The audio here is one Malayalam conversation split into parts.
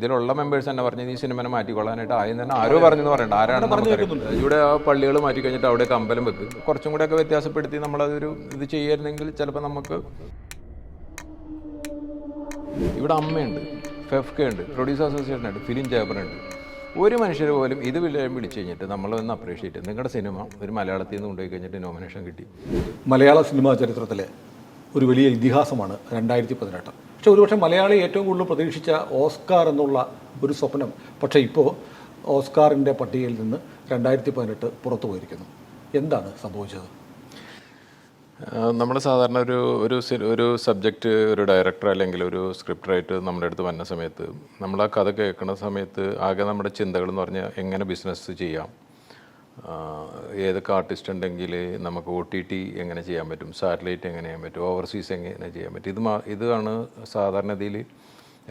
ഇതിലുള്ള മെമ്പേഴ്സ് തന്നെ പറഞ്ഞത് ഈ സിനിമനെ മാറ്റിക്കൊള്ളാനായിട്ട് ആദ്യം തന്നെ ആരോ പറഞ്ഞെന്ന് പറയണ്ട, ആരാണ് ഇവിടെ ആ പള്ളികൾ മാറ്റി കഴിഞ്ഞിട്ട് അവിടെയൊക്കെ അമ്പലം വെക്ക് കുറച്ചും കൂടെയൊക്കെ വ്യത്യാസപ്പെടുത്തി നമ്മളതൊരു ഇത് ചെയ്യായിരുന്നെങ്കിൽ ചിലപ്പോൾ നമുക്ക് ഇവിടെ അമ്മയുണ്ട്, ഫെഫ്ക ഉണ്ട്, പ്രൊഡ്യൂസർ അസോസിയേഷൻ ഉണ്ട്, ഫിലിം ചേംബറുണ്ട്. ഒരു മനുഷ്യർ പോലും ഇത് വിളിച്ച് കഴിഞ്ഞിട്ട് നമ്മളൊന്ന് അപ്രീഷിയേറ്റ് നിങ്ങളുടെ സിനിമ ഒരു മലയാളത്തിൽ നിന്ന് കൊണ്ടുപോയി കഴിഞ്ഞിട്ട് നോമിനേഷൻ കിട്ടി. മലയാള സിനിമാ ചരിത്രത്തിലെ ഒരു വലിയ ഇതിഹാസമാണ് 2018. പക്ഷേ ഒരുപക്ഷെ മലയാളി ഏറ്റവും കൂടുതൽ പ്രതീക്ഷിച്ച ഓസ്കാർ എന്നുള്ള ഒരു സ്വപ്നം പക്ഷേ ഇപ്പോൾ ഓസ്കാറിൻ്റെ പട്ടികയിൽ നിന്ന് 2018 പുറത്തു പോയിരിക്കുന്നു. എന്താണ് സംഭവിച്ചത്? നമ്മൾ സാധാരണ ഒരു സബ്ജക്റ്റ് ഒരു ഡയറക്ടർ അല്ലെങ്കിൽ ഒരു സ്ക്രിപ്റ്റ് റൈറ്റർ നമ്മുടെ അടുത്ത് വന്ന സമയത്ത് നമ്മൾ ആ കഥ കേൾക്കുന്ന സമയത്ത് ആകെ നമ്മുടെ ചിന്തകൾ എന്ന് പറഞ്ഞാൽ എങ്ങനെ ബിസിനസ് ചെയ്യാം, ഏതൊക്കെ ആർട്ടിസ്റ്റ് ഉണ്ടെങ്കിൽ നമുക്ക് OTT എങ്ങനെ ചെയ്യാൻ പറ്റും, സാറ്റലൈറ്റ് എങ്ങനെ ചെയ്യാൻ പറ്റും, ഓവർസീസ് എങ്ങനെ ചെയ്യാൻ പറ്റും. ഇതാണ് സാധാരണതയിൽ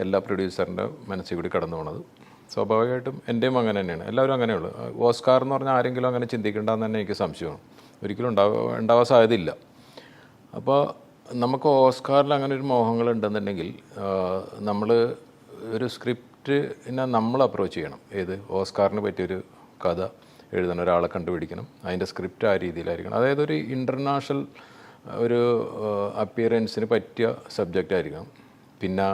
എല്ലാ പ്രൊഡ്യൂസറിൻ്റെ മനസ്സിൽ കൂടി കടന്നു പോണത്. സ്വാഭാവികമായിട്ടും എൻ്റെയും അങ്ങനെ തന്നെയാണ്, എല്ലാവരും അങ്ങനെയുള്ളൂ. ഓസ്കാർ എന്ന് പറഞ്ഞാൽ ആരെങ്കിലും അങ്ങനെ ചിന്തിക്കേണ്ടെന്ന് തന്നെ എനിക്ക് സംശയമാണ്. ഒരിക്കലും ഉണ്ടാവാൻ സാധ്യതയില്ല. അപ്പോൾ നമുക്ക് ഓസ്കാറിൽ അങ്ങനെ ഒരു മോഹങ്ങളുണ്ടെന്നുണ്ടെങ്കിൽ നമ്മൾ ഒരു സ്ക്രിപ്റ്റിനെ നമ്മൾ അപ്രോച്ച് ചെയ്യണം. ഏത് ഓസ്കാറിന് പറ്റിയൊരു കഥ എഴുതുന്ന ഒരാളെ കണ്ടുപിടിക്കണം, അതിൻ്റെ സ്ക്രിപ്റ്റ് ആ രീതിയിലായിരിക്കണം. അതായത് ഒരു ഇൻ്റർനാഷണൽ ഒരു അപ്പിയറൻസിന് പറ്റിയ സബ്ജക്റ്റ് ആയിരിക്കണം. പിന്നെ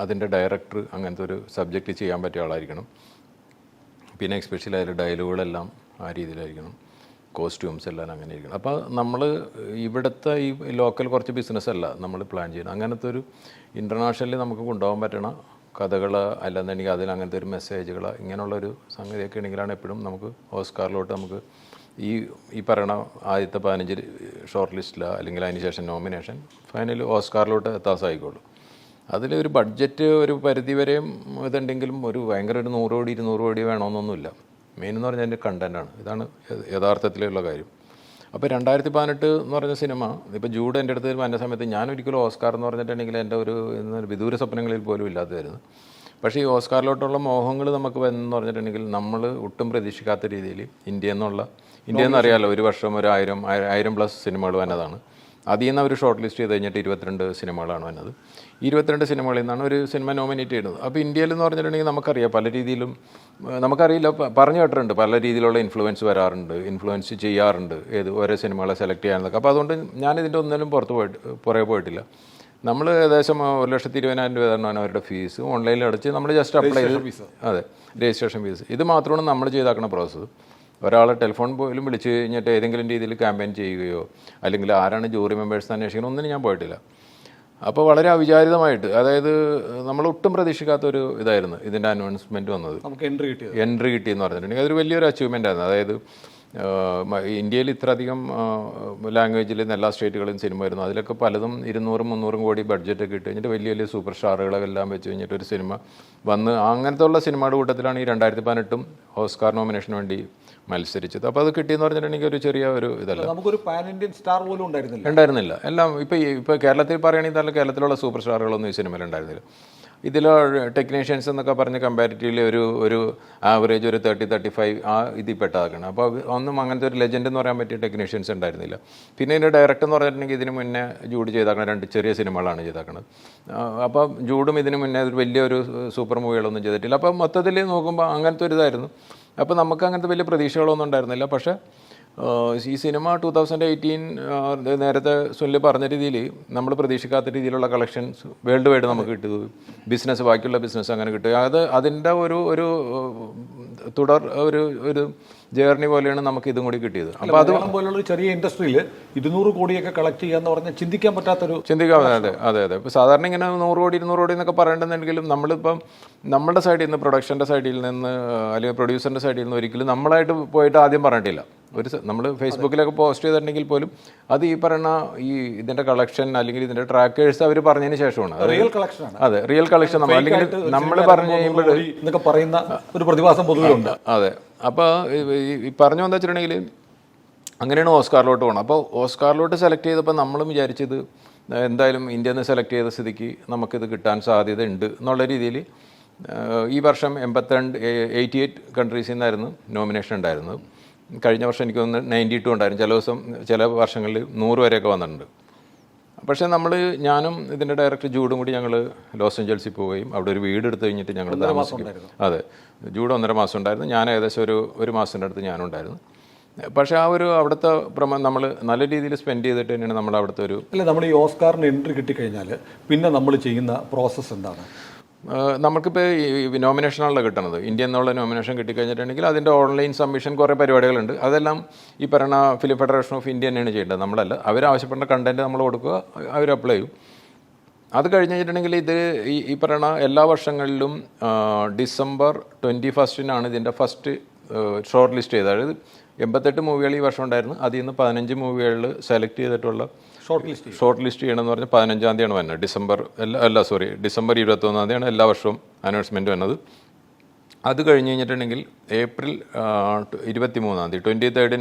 അതിൻ്റെ ഡയറക്ടർ അങ്ങനത്തെ ഒരു സബ്ജക്റ്റ് ചെയ്യാൻ പറ്റിയ ആളായിരിക്കണം. പിന്നെ എക്സ്പെഷ്യലി അതിൽ ഡയലോഗുകളെല്ലാം ആ രീതിയിലായിരിക്കണം, കോസ്റ്റ്യൂംസ് എല്ലാം അങ്ങനെ ഇരിക്കണം. അപ്പോൾ നമ്മൾ ഇവിടുത്തെ ഈ ലോക്കൽ കുറച്ച് ബിസിനസ്സല്ല നമ്മൾ പ്ലാൻ ചെയ്യണം. അങ്ങനത്തെ ഒരു ഇൻ്റർനാഷണലി നമുക്ക് കൊണ്ടുപോകാൻ പറ്റണ കഥകൾ അല്ലെന്നുണ്ടെങ്കിൽ അതിൽ അങ്ങനത്തെ ഒരു മെസ്സേജുകൾ ഇങ്ങനെയുള്ളൊരു സംഗതിയൊക്കെ ഉണ്ടെങ്കിലാണ് എപ്പോഴും നമുക്ക് ഓസ്കാറിലോട്ട് നമുക്ക് ഈ പറയണ ആദ്യത്തെ 15 ഷോർട്ട് ലിസ്റ്റിൽ അല്ലെങ്കിൽ അതിന് ശേഷം നോമിനേഷൻ ഫൈനൽ ഓസ്കാറിലോട്ട് എത്താൻ സാധിക്കുള്ളൂ. അതിലൊരു ബഡ്ജറ്റ് ഒരു പരിധി വരെയും ഇതുണ്ടെങ്കിലും ഒരു ഭയങ്കര ഒരു 100 കോടി 200 കോടി വേണമെന്നൊന്നുമില്ല. മെയിൻ എന്ന് പറഞ്ഞാൽ അതിൻ്റെ കണ്ടൻറ്റാണ്. ഇതാണ് യഥാർത്ഥത്തിലുള്ള കാര്യം. അപ്പോൾ 2018 എന്ന് പറഞ്ഞ സിനിമ ഇപ്പോൾ ജൂഡ് എൻ്റെ അടുത്ത് വന്ന സമയത്ത് ഞാൻ ഒരിക്കലും ഓസ്കാർ എന്ന് പറഞ്ഞിട്ടുണ്ടെങ്കിൽ എൻ്റെ ഒരു വിദൂര സ്വപ്നങ്ങളിൽ പോലും ഇല്ലാത്തതായിരുന്നു. പക്ഷേ ഈ ഓസ്കാറിലോട്ടുള്ള മോഹങ്ങൾ നമുക്ക് വന്നെന്ന് പറഞ്ഞിട്ടുണ്ടെങ്കിൽ നമ്മൾ ഒട്ടും പ്രതീക്ഷിക്കാത്ത രീതിയിൽ ഇന്ത്യ എന്നറിയാമല്ലോ, ഒരു വർഷം ഒരു 1000+ സിനിമകൾ വന്നതാണ്. അതിൽ നിന്ന് അവർ ഷോർട്ട് ലിസ്റ്റ് ചെയ്ത് കഴിഞ്ഞിട്ട് 22 സിനിമകളാണ് വന്നത്. 22 സിനിമകളിൽ നിന്നാണ് ഒരു സിനിമ നോമിനേറ്റ് ചെയ്യുന്നത്. അപ്പോൾ ഇന്ത്യയിൽ എന്ന് പറഞ്ഞിട്ടുണ്ടെങ്കിൽ നമുക്കറിയാം പല രീതിയിലും നമുക്കറിയില്ല, പറഞ്ഞു കേട്ടിട്ടുണ്ട് പല രീതിയിലുള്ള ഇൻഫ്ലുവൻസ് വരാറുണ്ട്, ഇൻഫ്ലുവൻസ് ചെയ്യാറുണ്ട് ഓരോ സിനിമകളെ സെലക്ട് ചെയ്യാനൊക്കെ. അപ്പോൾ അതുകൊണ്ട് ഞാനിതിൻ്റെ ഒന്നിനും പുറകെ പോയിട്ടില്ല. നമ്മൾ ഏകദേശം 1,20,000 രൂപയാണ് അവരുടെ ഫീസ് ഓൺലൈനിൽ അടച്ച് നമ്മൾ ജസ്റ്റ് അപ്ലൈ ചെയ്ത്, അതെ, രജിസ്ട്രേഷൻ ഫീസ്. ഇത് മാത്രമാണ് നമ്മൾ ചെയ്താക്കുന്ന പ്രോസസ്സ്. ഒരാളെ ടെലിഫോൺ പോലും വിളിച്ച് കഴിഞ്ഞിട്ട് ഏതെങ്കിലും രീതിയിൽ ക്യാമ്പയിൻ ചെയ്യുകയോ അല്ലെങ്കിൽ ആരാണ് ജൂറി മെമ്പേഴ്സ് അന്വേഷിക്കണം ഒന്നിനും ഞാൻ പോയിട്ടില്ല. അപ്പോൾ വളരെ അവിചാരിതമായിട്ട്, അതായത് നമ്മൾ ഒട്ടും പ്രതീക്ഷിക്കാത്തൊരു ഇതായിരുന്നു ഇതിൻ്റെ അനൗൺസ്മെൻറ്റ് വന്നത്. നമുക്ക് എൻട്രി കിട്ടിയെന്ന് പറഞ്ഞിട്ടുണ്ടെങ്കിൽ അതൊരു വലിയൊരു അച്ചീവ്മെൻ്റ് ആയിരുന്നു. അതായത് ഇന്ത്യയിൽ ഇത്രയധികം ലാംഗ്വേജിൽ എല്ലാ സ്റ്റേറ്റുകളിലും സിനിമ വരുന്നു. അതിലൊക്കെ പലതും 200-300 കോടി ബഡ്ജറ്റൊക്കെ ഇട്ട് കഴിഞ്ഞിട്ട് വലിയ വലിയ സൂപ്പർ സ്റ്റാറുകളെല്ലാം വെച്ച് കഴിഞ്ഞിട്ട് ഒരു സിനിമ വന്ന് അങ്ങനത്തെ ഉള്ള സിനിമയുടെ കൂട്ടത്തിലാണ് ഈ 2018 ഓസ്കാർ നോമിനേഷന് വേണ്ടി മത്സരിച്ചത്. അപ്പോൾ അത് കിട്ടിയെന്ന് പറഞ്ഞിട്ടുണ്ടെങ്കിൽ ഒരു ചെറിയ ഒരു ഇതല്ല, നമുക്കൊരു പാൻ ഇന്ത്യൻ സ്റ്റാർ പോലും ഉണ്ടായിരുന്നില്ല. എല്ലാം ഇപ്പോൾ കേരളത്തിൽ പറയുകയാണെങ്കിൽ തന്നെ കേരളത്തിലുള്ള സൂപ്പർ സ്റ്റാറുകളൊന്നും ഈ സിനിമയിൽ ഉണ്ടായിരുന്നില്ല. ഇതിൽ ടെക്നീഷ്യൻസ് എന്നൊക്കെ പറഞ്ഞ് കമ്പാരിറ്റീവ്ലി ഒരു ആവറേജ് ഒരു 30-35 ആ ഇതിൽ പെട്ടതാക്കണം. അപ്പോൾ ഒന്നും അങ്ങനത്തെ ഒരു ലെജൻഡ് എന്ന് പറയാൻ പറ്റിയ ടെക്നീഷ്യൻസ് ഉണ്ടായിരുന്നില്ല. പിന്നെ ഇതിൻ്റെ ഡയറക്ടർ എന്ന് പറഞ്ഞിട്ടുണ്ടെങ്കിൽ ഇതിന് മുന്നേ ജൂഡ് ചെയ്താക്കണം 2 ചെറിയ സിനിമകളാണ് ചെയ്താക്കുന്നത്. അപ്പോൾ ജൂഡും ഇതിന് മുന്നേ ഒരു വലിയൊരു സൂപ്പർ മൂവികളൊന്നും ചെയ്തിട്ടില്ല. അപ്പോൾ മൊത്തത്തിൽ നോക്കുമ്പോൾ അങ്ങനത്തെ ഒരു ഇതായിരുന്നു. അപ്പോൾ നമുക്ക് അങ്ങനത്തെ വലിയ പ്രതീക്ഷകളൊന്നും ഉണ്ടായിരുന്നില്ല. പക്ഷേ ഈ സിനിമ 2018 നേരത്തെ സുനിൽ പറഞ്ഞ രീതിയിൽ നമ്മൾ പ്രതീക്ഷിക്കാത്ത രീതിയിലുള്ള കളക്ഷൻസ് വേൾഡ് വൈഡ് നമുക്ക് കിട്ടിയത്, ബിസിനസ് ബാക്കിയുള്ള ബിസിനസ് അങ്ങനെ കിട്ടുക, അതിൻ്റെ ഒരു തുടർ ഒരു ജേർണി പോലെയാണ് നമുക്ക് ഇതും കൂടി കിട്ടിയത്. അപ്പോൾ അത് പോലുള്ള ചെറിയ ഇൻഡസ്ട്രിയിൽ 200 കോടിയൊക്കെ കളക്ട് ചെയ്യാന്ന് പറഞ്ഞാൽ ചിന്തിക്കാൻ അതെ. ഇപ്പോൾ സാധാരണ ഇങ്ങനെ 100 കോടി 200 കോടി എന്നൊക്കെ പറയേണ്ടതെങ്കിലും നമ്മളിപ്പം നമ്മുടെ സൈഡിൽ നിന്ന്, പ്രൊഡക്ഷൻ്റെ സൈഡിൽ നിന്ന് അല്ലെങ്കിൽ പ്രൊഡ്യൂസറിൻ്റെ സൈഡിൽ നിന്ന് ഒരിക്കലും നമ്മളായിട്ട് പോയിട്ട് ആദ്യം പറഞ്ഞിട്ടില്ല. നമ്മൾ ഫേസ്ബുക്കിലൊക്കെ പോസ്റ്റ് ചെയ്തിട്ടുണ്ടെങ്കിൽ പോലും അത് ഈ പറയുന്ന ഇതിൻ്റെ കളക്ഷൻ അല്ലെങ്കിൽ ഇതിൻ്റെ ട്രാക്കേഴ്സ് അവർ പറഞ്ഞതിന് ശേഷമാണ്. Real collection. അതെ, റിയൽ കളക്ഷൻ. അല്ലെങ്കിൽ നമ്മൾ പറഞ്ഞു കഴിയുമ്പോൾ എന്നൊക്കെ പറയുന്ന ഒരു പ്രതിഭാസം പൊതുവെയുണ്ട്. അതെ. അപ്പോൾ ഈ പറഞ്ഞു വന്നു വെച്ചിട്ടുണ്ടെങ്കിൽ അങ്ങനെയാണ് ഓസ്കാറിലോട്ട് പോകണം. അപ്പോൾ ഓസ്കാറിലോട്ട് സെലക്ട് ചെയ്തപ്പോൾ നമ്മളും വിചാരിച്ചത് എന്തായാലും ഇന്ത്യയിൽ നിന്ന് സെലക്ട് ചെയ്ത സ്ഥിതിക്ക് നമുക്കിത് കിട്ടാൻ സാധ്യത ഉണ്ട് എന്നുള്ള രീതിയിൽ ഈ വർഷം 88 കൺട്രീസിൽ നിന്നായിരുന്നു നോമിനേഷൻ ഉണ്ടായിരുന്നത്. കഴിഞ്ഞ വർഷം എനിക്ക് തോന്നുന്നു 92 ഉണ്ടായിരുന്നു. ചില വർഷങ്ങളിൽ 100 വരെയൊക്കെ വന്നിട്ടുണ്ട്. പക്ഷേ ഞാനും ഇതിൻ്റെ ഡയറക്ടർ ജൂഡും കൂടി ഞങ്ങൾ ലോസ് ഏഞ്ചൽസിൽ പോവുകയും അവിടെ ഒരു വീട് എടുത്ത് കഴിഞ്ഞിട്ട് ഞങ്ങൾ താമസിക്കും. അതെ, ജൂഡ് 1.5 മാസം ഉണ്ടായിരുന്നു, ഞാൻ ഏകദേശം ഒരു മാസത്തിൻ്റെ അടുത്ത് ഞാനുണ്ടായിരുന്നു. പക്ഷേ അവിടുത്തെ നമ്മൾ നല്ല രീതിയിൽ സ്പെൻഡ് ചെയ്തിട്ട് തന്നെയാണ് നമ്മൾ അവിടുത്തെ അല്ല, നമ്മൾ ഈ ഓസ്കാറിന് എൻട്രി കിട്ടിക്കഴിഞ്ഞാൽ പിന്നെ നമ്മൾ ചെയ്യുന്ന പ്രോസസ്സ് എന്താണ്? നമുക്കിപ്പോൾ ഈ നോമിനേഷനാണല്ലോ കിട്ടുന്നത്. ഇന്ത്യ എന്നുള്ള നോമിനേഷൻ കിട്ടിക്കഴിഞ്ഞിട്ടുണ്ടെങ്കിൽ അതിൻ്റെ ഓൺലൈൻ സബ്മിഷൻ കുറേ പരിപാടികളുണ്ട്. അതെല്ലാം ഈ പറയുന്ന ഫിലിം ഫെഡറേഷൻ ഓഫ് ഇന്ത്യ തന്നെയാണ് ചെയ്യേണ്ടത്, നമ്മളല്ല. അവരാവശ്യപ്പെടുന്ന കണ്ടൻറ്റ് നമ്മൾ കൊടുക്കുക, അവർ അപ്ലൈ ചെയ്യും. അത് കഴിഞ്ഞ് കഴിഞ്ഞിട്ടുണ്ടെങ്കിൽ ഇത് ഈ പറയുന്ന എല്ലാ വർഷങ്ങളിലും ഡിസംബർ 21 ഇതിൻ്റെ ഫസ്റ്റ് ഷോർട്ട് ലിസ്റ്റ് ചെയ്തത്. അതായത് 88 മൂവികൾ ഈ വർഷം ഉണ്ടായിരുന്നു. അതിൽ നിന്ന് 15 മൂവികളിൽ സെലക്ട് ചെയ്തിട്ടുള്ള ഷോർട്ട് ലിസ്റ്റ് ചെയ്യണമെന്ന് പറഞ്ഞാൽ 15-ാം തീയതിയാണ് വരുന്നത്. ഡിസംബർ 21-ാം തീയതിയാണ് എല്ലാ വർഷവും അനൗൺസ്മെൻറ്റ് വന്നത്. അത് കഴിഞ്ഞ് കഴിഞ്ഞിട്ടുണ്ടെങ്കിൽ ഏപ്രിൽ 23-ാം തീയതി 23rd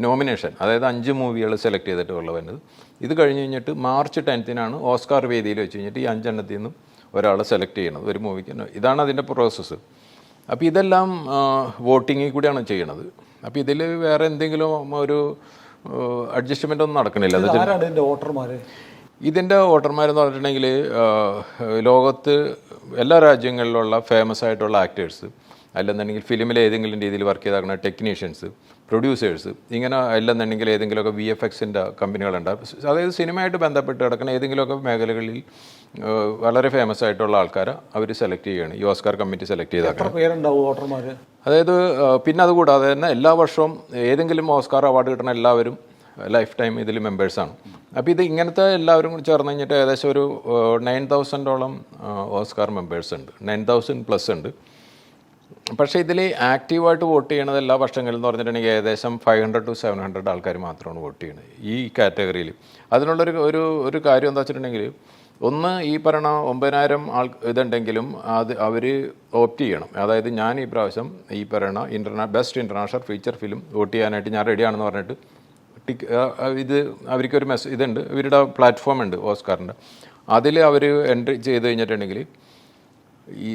നോമിനേഷൻ, അതായത് 5 മൂവികൾ സെലക്ട് ചെയ്തിട്ടുള്ള വരുന്നത്. ഇത് കഴിഞ്ഞ് കഴിഞ്ഞിട്ട് മാർച്ച് 10th ഓസ്കാർ വേദിയിൽ വെച്ച് കഴിഞ്ഞിട്ട് ഈ 5 എണ്ണത്തിൽ നിന്നും ഒരാളെ സെലക്ട് ചെയ്യണത് ഒരു മൂവിക്ക്. ഇതാണ് അതിൻ്റെ പ്രോസസ്സ്. അപ്പോൾ ഇതെല്ലാം വോട്ടിങ്ങിൽ കൂടിയാണ് ചെയ്യണത്. അപ്പോൾ ഇതിൽ വേറെ എന്തെങ്കിലും ഒരു അഡ്ജസ്റ്റ്മെൻ്റ് ഒന്നും നടക്കണില്ല. ഇതിൻ്റെ വോട്ടർമാരെന്ന് പറഞ്ഞിട്ടുണ്ടെങ്കിൽ ലോകത്ത് എല്ലാ രാജ്യങ്ങളിലുള്ള ഫേമസ് ആയിട്ടുള്ള ആക്ടേഴ്സ്, അല്ലെന്നുണ്ടെങ്കിൽ ഫിലിമിൽ ഏതെങ്കിലും രീതിയിൽ വർക്ക് ചെയ്താക്കുന്ന ടെക്നീഷ്യൻസ്, പ്രൊഡ്യൂസേഴ്സ്, ഇങ്ങനെ അല്ലെന്നുണ്ടെങ്കിൽ ഏതെങ്കിലുമൊക്കെ VFXൻ്റെ കമ്പനികളുണ്ടാവും. അതായത് സിനിമയായിട്ട് ബന്ധപ്പെട്ട് കിടക്കുന്ന ഏതെങ്കിലുമൊക്കെ മേഖലകളിൽ വളരെ ഫേമസ് ആയിട്ടുള്ള ആൾക്കാരെ അവർ സെലക്ട് ചെയ്യുകയാണ്. ഈ ഓസ്കാർ കമ്മിറ്റി സെലക്ട് ചെയ്താൽ. അതായത് പിന്നെ അതുകൂടാതെ തന്നെ എല്ലാ വർഷവും ഏതെങ്കിലും ഓസ്കാർ അവാർഡ് കിട്ടുന്ന എല്ലാവരും ലൈഫ് ടൈം ഇതിൽ മെമ്പേഴ്സാണ്. അപ്പോൾ ഇത് ഇങ്ങനത്തെ എല്ലാവരും കൂടി ചേർന്ന് കഴിഞ്ഞിട്ട് ഏകദേശം ഒരു 9,000-ഓളം ഓസ്കാർ മെമ്പേഴ്സ് ഉണ്ട്, 9,000+ ഉണ്ട്. പക്ഷേ ഇതിൽ ആക്റ്റീവായിട്ട് വോട്ട് ചെയ്യണത് എല്ലാ വർഷങ്ങളിൽ എന്ന് പറഞ്ഞിട്ടുണ്ടെങ്കിൽ ഏകദേശം 500 to 700 ആൾക്കാർ മാത്രമാണ് വോട്ട് ചെയ്യുന്നത് ഈ കാറ്റഗറിയിൽ. അതിനുള്ളൊരു കാര്യം എന്താ വെച്ചിട്ടുണ്ടെങ്കിൽ, ഒന്ന് ഈ പറയുന്ന 9,000 ഇതുണ്ടെങ്കിലും അവർ ഓപ്റ്റ് ചെയ്യണം. അതായത് ഞാൻ ഈ പ്രാവശ്യം ഈ പറയുന്ന best international feature film vote ചെയ്യാനായിട്ട് ഞാൻ റെഡിയാണെന്ന് പറഞ്ഞിട്ട് ഇത് അവർക്കൊരു ഇതുണ്ട്, ഇവരുടെ പ്ലാറ്റ്ഫോം ഉണ്ട് ഓസ്കാറിൻ്റെ. അതിൽ അവർ എൻട്രി ചെയ്ത് കഴിഞ്ഞിട്ടുണ്ടെങ്കിൽ ഈ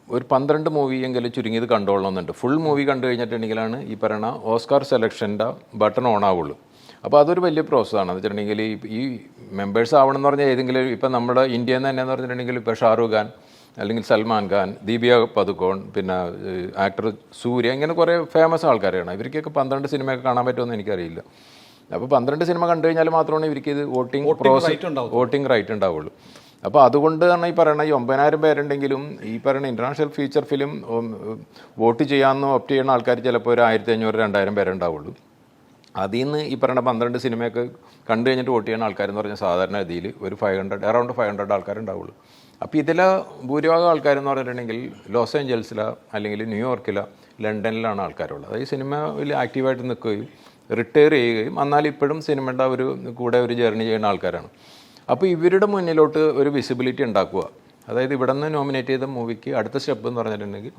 ഒരു 12 മൂവിയെങ്കിലും ചുരുങ്ങിയത് കണ്ടോളണമെന്നുണ്ട്. ഫുൾ മൂവി കണ്ടു കഴിഞ്ഞിട്ടുണ്ടെങ്കിലാണ് ഈ പറയുന്ന ഓസ്കാർ സെലക്ഷൻ്റെ ബട്ടൺ ഓൺ ആവുള്ളൂ. അപ്പോൾ അതൊരു വലിയ പ്രോസസ്സാണ്. എന്ന് വെച്ചിട്ടുണ്ടെങ്കിൽ ഈ മെമ്പേഴ്സ് ആവണമെന്ന് പറഞ്ഞാൽ ഏതെങ്കിലും ഇപ്പം നമ്മുടെ ഇന്ത്യയിൽ നിന്ന് തന്നെയെന്ന് പറഞ്ഞിട്ടുണ്ടെങ്കിൽ ഇപ്പോൾ ഷാറൂഖ് ഖാൻ, അല്ലെങ്കിൽ സൽമാൻ ഖാൻ, ദീപിക പദുക്കോൺ, പിന്നെ ആക്ടർ സൂര്യ, ഇങ്ങനെ കുറേ ഫേമസ് ആൾക്കാരാണ്. ഇവർക്കൊക്കെ 12 സിനിമയൊക്കെ കാണാൻ പറ്റുമെന്ന് എനിക്കറിയില്ല. അപ്പോൾ 12 സിനിമ കണ്ടു കഴിഞ്ഞാൽ മാത്രമാണ് ഇവർക്ക് ഇത് വോട്ടിംഗ് റൈറ്റ് ഉണ്ടാവുള്ളൂ. അപ്പോൾ അതുകൊണ്ട് തന്നെ ഈ പറയുന്ന ഈ 9,000 പേരുണ്ടെങ്കിലും ഈ പറയുന്ന ഇൻ്റർനാഷണൽ ഫീച്ചർ ഫിലിം വോട്ട് ചെയ്യാമെന്ന് ഓപ്റ്റ് ചെയ്യുന്ന ആൾക്കാർ ചിലപ്പോൾ ഒരു 1,500-2,000 പേരുണ്ടാവുള്ളൂ. അതിൽ നിന്ന് ഈ പറയുന്ന 12 സിനിമയൊക്കെ കണ്ടു കഴിഞ്ഞിട്ട് വോട്ട് ചെയ്യുന്ന ആൾക്കാരെന്ന് പറഞ്ഞാൽ സാധാരണ രീതിയിൽ ഒരു അറൗണ്ട് 500 ആൾക്കാരുണ്ടാവുള്ളൂ. അപ്പോൾ ഇതിലെ ഭൂരിഭാഗം ആൾക്കാരെന്ന് പറഞ്ഞിട്ടുണ്ടെങ്കിൽ ലോസ് ഏഞ്ചൽസിലോ അല്ലെങ്കിൽ ന്യൂയോർക്കിലോ ലണ്ടനിലാണ് ആൾക്കാരുള്ളത്. അതായത് സിനിമയിൽ ആക്റ്റീവായിട്ട് നിൽക്കുകയും റിട്ടയർ ചെയ്യുകയും എന്നാൽ ഇപ്പോഴും സിനിമയുടെ കൂടെ ഒരു ജേർണി ചെയ്യുന്ന ആൾക്കാരാണ്. അപ്പോൾ ഇവരുടെ മുന്നിലോട്ട് ഒരു വിസിബിലിറ്റി ഉണ്ടാക്കുക. അതായത് ഇവിടെ നിന്ന് നോമിനേറ്റ് ചെയ്ത മൂവിക്ക് അടുത്ത സ്റ്റെപ്പ് എന്ന് പറഞ്ഞിട്ടുണ്ടെങ്കിൽ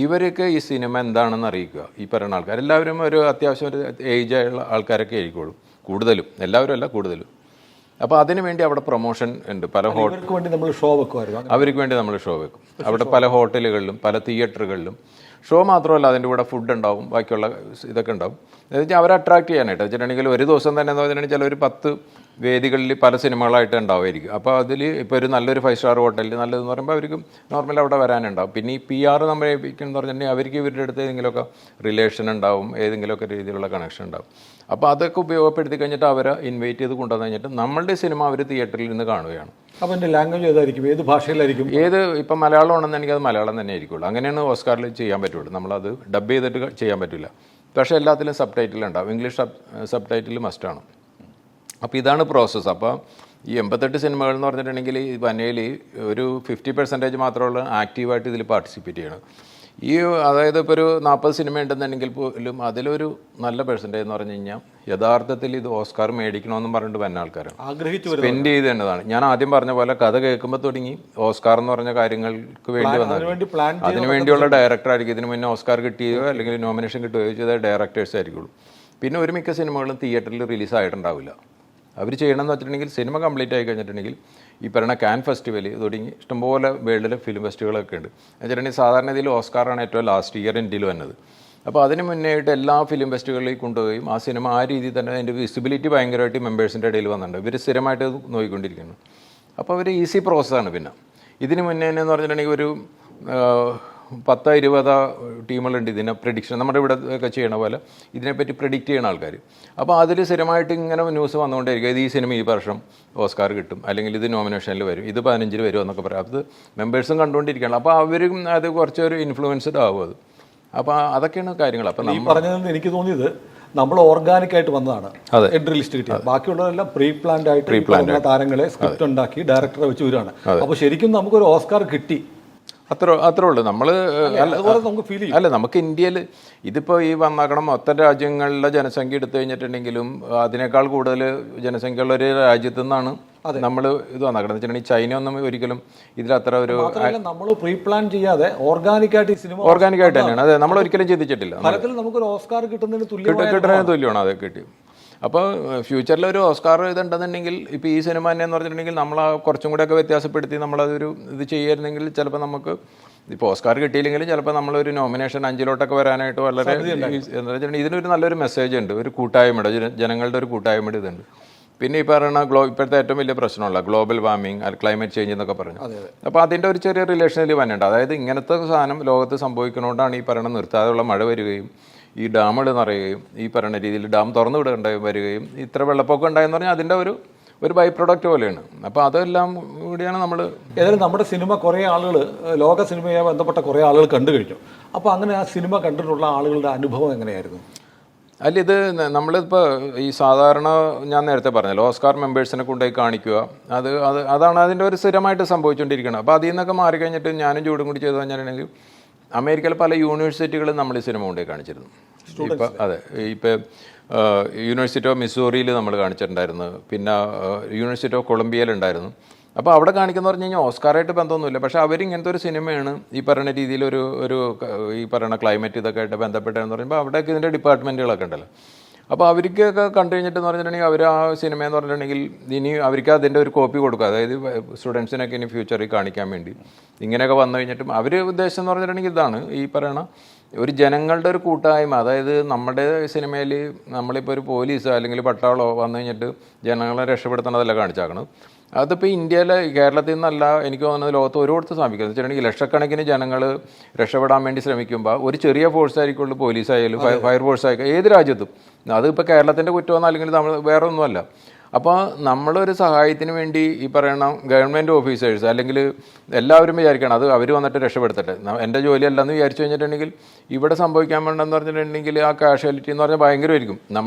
ഇവരൊക്കെ ഈ സിനിമ എന്താണെന്ന് അറിയിക്കുക. ഈ പറയുന്ന ആൾക്കാർ എല്ലാവരും ഒരു അത്യാവശ്യം ഒരു ഏജായുള്ള ആൾക്കാരൊക്കെ ആയിരിക്കുള്ളൂ, കൂടുതലും, എല്ലാവരും അല്ല കൂടുതലും. അപ്പോൾ അതിന് വേണ്ടി അവിടെ പ്രൊമോഷൻ ഉണ്ട്. പല അവർക്ക് വേണ്ടി നമ്മൾ ഷോ വെക്കും. അവിടെ പല ഹോട്ടലുകളിലും പല തിയേറ്ററുകളിലും ഷോ മാത്രമല്ല, അതിൻ്റെ കൂടെ ഫുഡ് ഉണ്ടാവും, ബാക്കിയുള്ള ഇതൊക്കെ ഉണ്ടാവും. എന്ന് വെച്ചാൽ അവരെ അട്രാക്ട് ചെയ്യാനായിട്ട് വെച്ചിട്ടുണ്ടെങ്കിൽ ഒരു ദിവസം തന്നെ എന്ന് പറഞ്ഞിട്ടുണ്ടെങ്കിൽ ചില ഒരു 10 വേദികളിൽ പല സിനിമകളായിട്ട് ഉണ്ടാവുമായിരിക്കും. അപ്പോൾ അതിൽ ഇപ്പോൾ ഒരു നല്ലൊരു 5 സ്റ്റാർ ഹോട്ടലിൽ നല്ലതെന്ന് പറയുമ്പോൾ അവർക്ക് നോർമലി അവിടെ വരാനുണ്ടാവും. പിന്നെ ഈ PR നമ്മൾ ഏൽപ്പിക്കുന്നു പറഞ്ഞിട്ടുണ്ടെങ്കിൽ അവർക്ക് ഇവരുടെ അടുത്ത് ഏതെങ്കിലുമൊക്കെ റിലേഷൻ ഉണ്ടാവും, ഏതെങ്കിലുമൊക്കെ രീതിയിലുള്ള കണക്ഷൻ ഉണ്ടാവും. അപ്പോൾ അതൊക്കെ ഉപയോഗപ്പെടുത്തി കഴിഞ്ഞിട്ട് അവരെ ഇൻവൈറ്റ് ചെയ്ത് കൊണ്ടുവന്ന് കഴിഞ്ഞിട്ട് നമ്മളുടെ സിനിമ അവർ തിയേറ്ററിൽ നിന്ന് കാണുകയാണ്. അപ്പോൾ എൻ്റെ ലാംഗ്വേജ് ഏതായിരിക്കും, ഏത് ഭാഷയിലായിരിക്കും? ഇപ്പം മലയാളം ഉണ്ടെന്നെങ്കിൽ അത് മലയാളം തന്നെ ആയിരിക്കുള്ളൂ. അങ്ങനെയാണ് ഓസ്കാറിൽ ചെയ്യാൻ പറ്റുള്ളൂ. നമ്മളത് ഡബ് ചെയ്തിട്ട് ചെയ്യാൻ പറ്റില്ല. പക്ഷേ എല്ലാത്തിലും സബ് ടൈറ്റിൽ ഉണ്ടാവും, ഇംഗ്ലീഷ് സബ് ടൈറ്റിൽ മസ്റ്റാണ്. അപ്പോൾ ഇതാണ് പ്രോസസ്സ്. അപ്പോൾ ഈ 88 സിനിമകൾ എന്ന് പറഞ്ഞിട്ടുണ്ടെങ്കിൽ ഈ വനയിൽ ഒരു 50% മാത്രമുള്ള ആക്റ്റീവായിട്ട് ഇതിൽ പാർട്ടിസിപ്പേറ്റ് ചെയ്യണം. അതായത് ഇപ്പോൾ ഒരു 40 സിനിമ ഉണ്ടെന്നുണ്ടെങ്കിൽ പോലും അതിലൊരു നല്ല പെർസെൻറ്റേജ് എന്ന് പറഞ്ഞു കഴിഞ്ഞാൽ യഥാർത്ഥത്തിൽ ഇത് ഓസ്കാർ മേടിക്കണമെന്നും പറഞ്ഞിട്ട് വന്ന ആൾക്കാരാണ്, സ്പെൻഡ് ചെയ്ത് തന്നതാണ്. ഞാൻ ആദ്യം പറഞ്ഞ പോലെ കഥ കേൾക്കുമ്പോൾ തുടങ്ങി ഓസ്കാർ എന്ന് പറഞ്ഞ കാര്യങ്ങൾക്ക് വേണ്ടി വന്നാൽ അതിനുവേണ്ടിയുള്ള ഡയറക്ടറായിരിക്കും. ഇതിന് മുന്നേ ഓസ്കാർ കിട്ടിയോ അല്ലെങ്കിൽ നോമിനേഷൻ കിട്ടുകയോ ചെയ്ത ഡയറക്ടേഴ്സ് ആയിരിക്കുള്ളൂ. പിന്നെ ഒരു മിക്ക സിനിമകളും തിയേറ്ററിൽ റിലീസായിട്ടുണ്ടാവില്ല. അവർ ചെയ്യണമെന്ന് വെച്ചിട്ടുണ്ടെങ്കിൽ സിനിമ കംപ്ലീറ്റ് ആയി കഴിഞ്ഞിട്ടുണ്ടെങ്കിൽ ഈ പറയുന്ന കാൻ ഫെസ്റ്റിവൽ തുടങ്ങി ഇഷ്ടംപോലെ വേൾഡിലെ ഫിലിം ഫെസ്റ്റിവലൊക്കെ ഉണ്ട്. എന്ന് വെച്ചിട്ടുണ്ടെങ്കിൽ സാധാരണ ഇതിൽ ഓസ്കാറാണ് ഏറ്റവും ലാസ്റ്റ് ഇയർ ഇന്ത്യയിൽ വന്നത്. അപ്പോൾ അതിന് മുന്നേ ആയിട്ട് എല്ലാ ഫിലിം ഫെസ്റ്റിവലിലേക്ക് കൊണ്ടുപോവുകയും ആ സിനിമ ആ രീതിയിൽ തന്നെ അതിൻ്റെ വിസിബിലിറ്റി ഭയങ്കരമായിട്ട് മെമ്പേഴ്സിൻ്റെ ഇടയിൽ വന്നിട്ടുണ്ട്. ഇവർ സ്ഥിരമായിട്ട് നോക്കിക്കൊണ്ടിരിക്കുന്നു. അപ്പോൾ അവർ ഈസി പ്രോസസ്സാണ്. പിന്നെ ഇതിന് മുന്നേ എന്ന് പറഞ്ഞിട്ടുണ്ടെങ്കിൽ ഒരു 10-20 ടീമുകളുണ്ട് ഇതിനെ പ്രഡിക്ഷൻ, നമ്മുടെ ഇവിടെ ഒക്കെ ചെയ്യണ പോലെ ഇതിനെപ്പറ്റി പ്രെഡിക്റ്റ് ചെയ്യണ ആൾക്കാർ. അപ്പോൾ അതിൽ സ്ഥിരമായിട്ട് ഇങ്ങനെ ന്യൂസ് വന്നുകൊണ്ടിരിക്കുക, ഇത് ഈ സിനിമ ഈ വർഷം ഓസ്കാർ കിട്ടും, അല്ലെങ്കിൽ ഇത് നോമിനേഷനിൽ വരും, ഇത് 15 വരും എന്നൊക്കെ പറയാം. അത് മെമ്പേഴ്സും കണ്ടുകൊണ്ടിരിക്കുകയാണ്. അപ്പോൾ അവരും അത് കുറച്ചൊരു ഇൻഫ്ലുവൻസ്ഡ് ആവും അത്. അപ്പോൾ അതൊക്കെയാണ് കാര്യങ്ങൾ. അപ്പം ഈ പറഞ്ഞത് എനിക്ക് തോന്നിയത് നമ്മൾ ഓർഗാനിക് ആയിട്ട് വന്നതാണ് എൻട്രി ലിസ്റ്റ് കിട്ടിയത്. ബാക്കിയുള്ളതെല്ലാം പ്രീ പ്ലാൻഡ് ആയിട്ട് താരങ്ങളെ സ്ക്രിപ്റ്റ് ഉണ്ടാക്കി ഡയറക്ടറെ വെച്ച് വരികയാണ്. അപ്പോൾ ശരിക്കും നമുക്കൊരു ഓസ്കാർ കിട്ടി, അത്രേ ഉള്ളൂ. നമ്മൾ നമുക്ക് ഫീൽ ചെയ്യും. അല്ല, നമുക്ക് ഇന്ത്യയിൽ ഇതിപ്പോൾ ഈ വന്നാക്കണം മൊത്തം രാജ്യങ്ങളിലെ ജനസംഖ്യ എടുത്തു കഴിഞ്ഞിട്ടുണ്ടെങ്കിലും അതിനേക്കാൾ കൂടുതൽ ജനസംഖ്യയുള്ള ഒരു രാജ്യത്തു നിന്നാണ് നമ്മൾ ഇത് വന്നാക്കണം. എന്ന് വെച്ചിട്ടുണ്ടെങ്കിൽ ചൈന ഒന്നും ഒരിക്കലും ഇതിലത്ര ഒരു നമ്മൾ പ്രീ പ്ലാൻ ചെയ്യാതെ ഓർഗാനിക് ആയിട്ട് തന്നെയാണ്. അതെ, നമ്മൾ ഒരിക്കലും ചിന്തിച്ചിട്ടില്ല. ഫലത്തിൽ നമുക്കൊരു ഓസ്കാർ കിട്ടുന്നതിന് തുല്യമാണ് അത് കിട്ടി. അപ്പോൾ ഫ്യൂച്ചറിൽ ഒരു ഓസ്കാർ ഇതുണ്ടെന്നുണ്ടെങ്കിൽ ഇപ്പോൾ ഈ സിനിമ തന്നെ എന്ന് പറഞ്ഞിട്ടുണ്ടെങ്കിൽ നമ്മൾ കുറച്ചും കൂടെയൊക്കെ വ്യത്യാസപ്പെടുത്തി നമ്മളതൊരു ഇത് ചെയ്യായിരുന്നെങ്കിൽ ചിലപ്പോൾ നമുക്ക് ഇപ്പോൾ ഓസ്കാർ കിട്ടിയില്ലെങ്കിലും ചിലപ്പോൾ നമ്മളൊരു നോമിനേഷൻ 5 വരാനായിട്ട് വളരെ എന്താ വെച്ചിട്ടുണ്ടെങ്കിൽ ഇതിനൊരു നല്ലൊരു മെസ്സേജ് ഉണ്ട്, ഒരു കൂട്ടായ്മയുടെ ജനങ്ങളുടെ ഒരു കൂട്ടായ്മയുടെ ഇതുണ്ട്. പിന്നെ ഈ പറയുന്ന ഇപ്പോഴത്തെ ഏറ്റവും വലിയ പ്രശ്നമുള്ള ഗ്ലോബൽ വാർമിംഗ്, ക്ലൈമറ്റ് ചേഞ്ച് എന്നൊക്കെ പറഞ്ഞു. അപ്പോൾ അതിൻ്റെ ഒരു ചെറിയ റിലേഷനിൽ വന്നിട്ടുണ്ട്. അതായത് ഇങ്ങനത്തെ സാധനം ലോകത്ത് സംഭവിക്കുന്നതുകൊണ്ടാണ് ഈ പറയുന്ന നിർത്താതെയുള്ള മഴ വരികയും ഈ ഡാമുകൾ നിറയുകയും ഈ പറയുന്ന രീതിയിൽ ഡാം തുറന്നു വിടുകയുണ്ടായി വരികയും ഇത്ര വെള്ളപ്പൊക്കം ഉണ്ടായെന്ന് പറഞ്ഞാൽ അതിൻ്റെ ഒരു ബൈ പ്രൊഡക്റ്റ് പോലെയാണ്. അപ്പോൾ അതെല്ലാം കൂടിയാണ് നമ്മൾ ഏതായാലും നമ്മുടെ സിനിമ കുറേ ആളുകൾ ലോക സിനിമയുമായി ബന്ധപ്പെട്ട കുറേ ആളുകൾ കണ്ടു കഴിഞ്ഞു. അപ്പോൾ അങ്ങനെ ആ സിനിമ കണ്ടിട്ടുള്ള ആളുകളുടെ അനുഭവം എങ്ങനെയായിരുന്നു? അല്ല, ഇത് നമ്മളിപ്പോൾ ഈ സാധാരണ ഞാൻ നേരത്തെ പറഞ്ഞല്ലോ ഓസ്കാർ മെമ്പേഴ്സിനെ കൊണ്ടുപോയി കാണിക്കുക, അതാണ് അതിൻ്റെ ഒരു സ്ഥിരമായിട്ട് സംഭവിച്ചുകൊണ്ടിരിക്കുന്നത്. അപ്പോൾ അതിൽ നിന്നൊക്കെ മാറിക്കഴിഞ്ഞിട്ട് ഞാനും ചൂടും കൂടി ചെയ്തു കഴിഞ്ഞിട്ടുണ്ടെങ്കിൽ അമേരിക്കയിൽ പല യൂണിവേഴ്സിറ്റികളും നമ്മൾ ഈ സിനിമ കൊണ്ടുപോയി കാണിച്ചിരുന്നു. ഇപ്പം അതെ, ഇപ്പം യൂണിവേഴ്സിറ്റി ഓഫ് മിസൂറിയിൽ നമ്മൾ കാണിച്ചിട്ടുണ്ടായിരുന്നു, പിന്നെ യൂണിവേഴ്സിറ്റി ഓഫ് കൊളംബിയയിലുണ്ടായിരുന്നു. അപ്പോൾ അവിടെ കാണിക്കുന്ന പറഞ്ഞു കഴിഞ്ഞാൽ ഓസ്കാറായിട്ട് ബന്ധമൊന്നുമില്ല, പക്ഷേ അവരിങ്ങനത്തെ ഒരു സിനിമയാണ് ഈ പറയുന്ന രീതിയിൽ ഒരു ഈ പറയുന്ന ക്ലൈമറ്റ് ഇതൊക്കെ ആയിട്ട് ബന്ധപ്പെട്ടതെന്ന് പറയുമ്പോൾ അവിടെയൊക്കെ ഇതിൻ്റെ ഡിപ്പാർട്ട്മെൻറ്റുകളൊക്കെ ഉണ്ടല്ലോ. അപ്പോൾ അവർക്കൊക്കെ കണ്ടു കഴിഞ്ഞിട്ടെന്ന് പറഞ്ഞിട്ടുണ്ടെങ്കിൽ അവർ ആ സിനിമയെന്ന് പറഞ്ഞിട്ടുണ്ടെങ്കിൽ ഇനി അവർക്ക് അതിൻ്റെ ഒരു കോപ്പി കൊടുക്കുക, അതായത് സ്റ്റുഡൻസിനൊക്കെ ഇനി ഫ്യൂച്ചറിൽ കാണിക്കാൻ വേണ്ടി ഇങ്ങനെയൊക്കെ വന്നു കഴിഞ്ഞിട്ടും അവർ ഉദ്ദേശം എന്ന് പറഞ്ഞിട്ടുണ്ടെങ്കിൽ ഇതാണ് ഈ പറയണ ഒരു ജനങ്ങളുടെ ഒരു കൂട്ടായ്മ. അതായത് നമ്മുടെ സിനിമയിൽ നമ്മളിപ്പോൾ ഒരു പോലീസോ അല്ലെങ്കിൽ പട്ടാളോ വന്നു കഴിഞ്ഞിട്ട് ജനങ്ങളെ രക്ഷപ്പെടുത്തണതല്ല കാണിച്ചാക്കണം. അതിപ്പോൾ ഇന്ത്യയിലെ കേരളത്തിൽ നിന്നല്ല, എനിക്ക് തോന്നുന്നത് ലോകത്ത് ഓരോരുത്തർ ശ്രമിക്കുന്നത് എന്ന് വെച്ചിട്ടുണ്ടെങ്കിൽ ലക്ഷക്കണക്കിന് ജനങ്ങൾ രക്ഷപ്പെടാൻ വേണ്ടി ശ്രമിക്കുമ്പോൾ ഒരു ചെറിയ ഫോഴ്സ് ആയിരിക്കുള്ളൂ, പോലീസായാലും ഫയർ ഫോഴ്സ് ആയിരിക്കും, ഏത് രാജ്യത്തും. അതിപ്പോൾ കേരളത്തിൻ്റെ കുറ്റമൊന്നും അല്ലെങ്കിൽ നമ്മൾ വേറെ ഒന്നുമല്ല. അപ്പോൾ നമ്മളൊരു സഹായത്തിന് വേണ്ടി ഈ പറയണ ഗവൺമെൻറ് ഓഫീസേഴ്സ് അല്ലെങ്കിൽ എല്ലാവരും വിചാരിക്കണം അത് അവർ വന്നിട്ട് രക്ഷപ്പെടുത്തട്ടെ, എൻ്റെ ജോലിയല്ലെന്ന് വിചാരിച്ചു കഴിഞ്ഞിട്ടുണ്ടെങ്കിൽ ഇവിടെ സംഭവിക്കാൻ വേണ്ടെന്ന് പറഞ്ഞിട്ടുണ്ടെങ്കിൽ ആ കാഷ്വാലിറ്റി എന്ന് പറഞ്ഞാൽ ഭയങ്കരമായിരിക്കും.